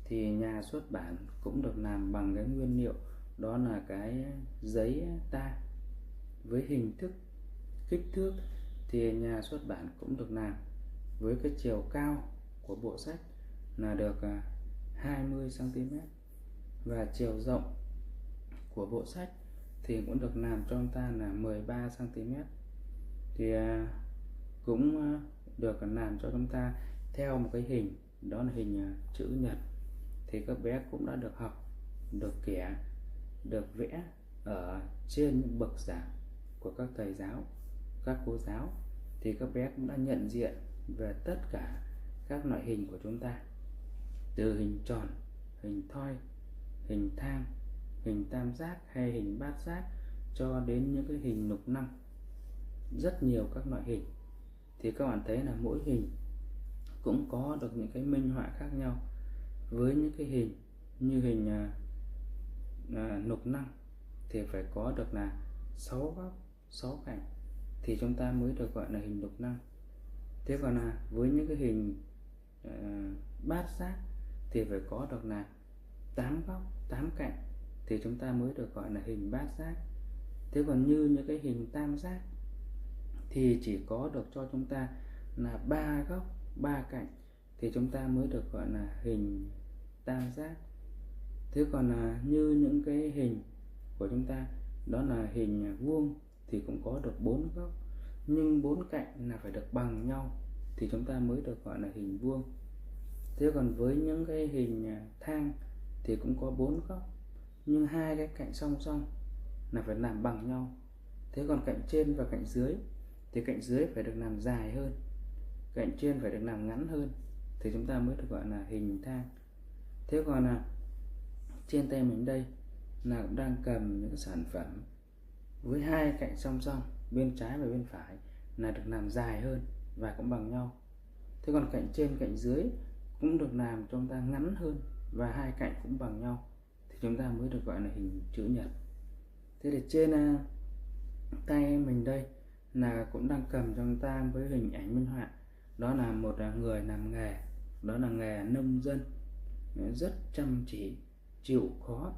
Thì nhà xuất bản cũng được làm bằng cái nguyên liệu đó là cái giấy ta, với hình thức, kích thước thì nhà xuất bản cũng được làm với cái chiều cao của bộ sách là được 20 cm, và chiều rộng của bộ sách thì cũng được làm cho chúng ta là 13 cm. Thì cũng được làm cho chúng ta theo một cái hình, đó là hình chữ nhật. Thì các bé cũng đã được học, được kẻ, được vẽ ở trên những bậc giảng của các thầy giáo, các cô giáo. Thì các bé cũng đã nhận diện về tất cả các loại hình của chúng ta, từ hình tròn, hình thoi, hình thang, hình tam giác hay hình bát giác, cho đến những cái hình lục năng, rất nhiều các loại hình. Thì các bạn thấy là mỗi hình cũng có được những cái minh họa khác nhau. Với những cái hình như hình lục năng thì phải có được là 6 góc, 6 cạnh thì chúng ta mới được gọi là hình lục năng. Thế còn là với những cái hình bát giác thì phải có được là 8 góc, 8 cạnh thì chúng ta mới được gọi là hình bát giác. Thế còn như những cái hình tam giác thì chỉ có được cho chúng ta là 3 góc, 3 cạnh thì chúng ta mới được gọi là hình tam giác. Thế còn là như những cái hình của chúng ta đó là hình vuông thì cũng có được 4 góc, nhưng 4 cạnh là phải được bằng nhau thì chúng ta mới được gọi là hình vuông. Thế còn với những cái hình thang thì cũng có 4 góc, nhưng hai cái cạnh song song là phải làm bằng nhau. Thế còn cạnh trên và cạnh dưới thì cạnh dưới phải được làm dài hơn, cạnh trên phải được làm ngắn hơn, thì chúng ta mới được gọi là hình thang. Thế còn là trên tay mình đây là cũng đang cầm những cái sản phẩm với hai cạnh song song, bên trái và bên phải là được làm dài hơn và cũng bằng nhau. Thế còn cạnh trên cạnh dưới cũng được làm cho chúng ta ngắn hơn và hai cạnh cũng bằng nhau, thì chúng ta mới được gọi là hình chữ nhật. Thế thì trên tay mình đây là cũng đang cầm cho chúng ta với hình ảnh minh họa, đó là một người làm nghề, đó là nghề nông dân, rất chăm chỉ, chịu khó.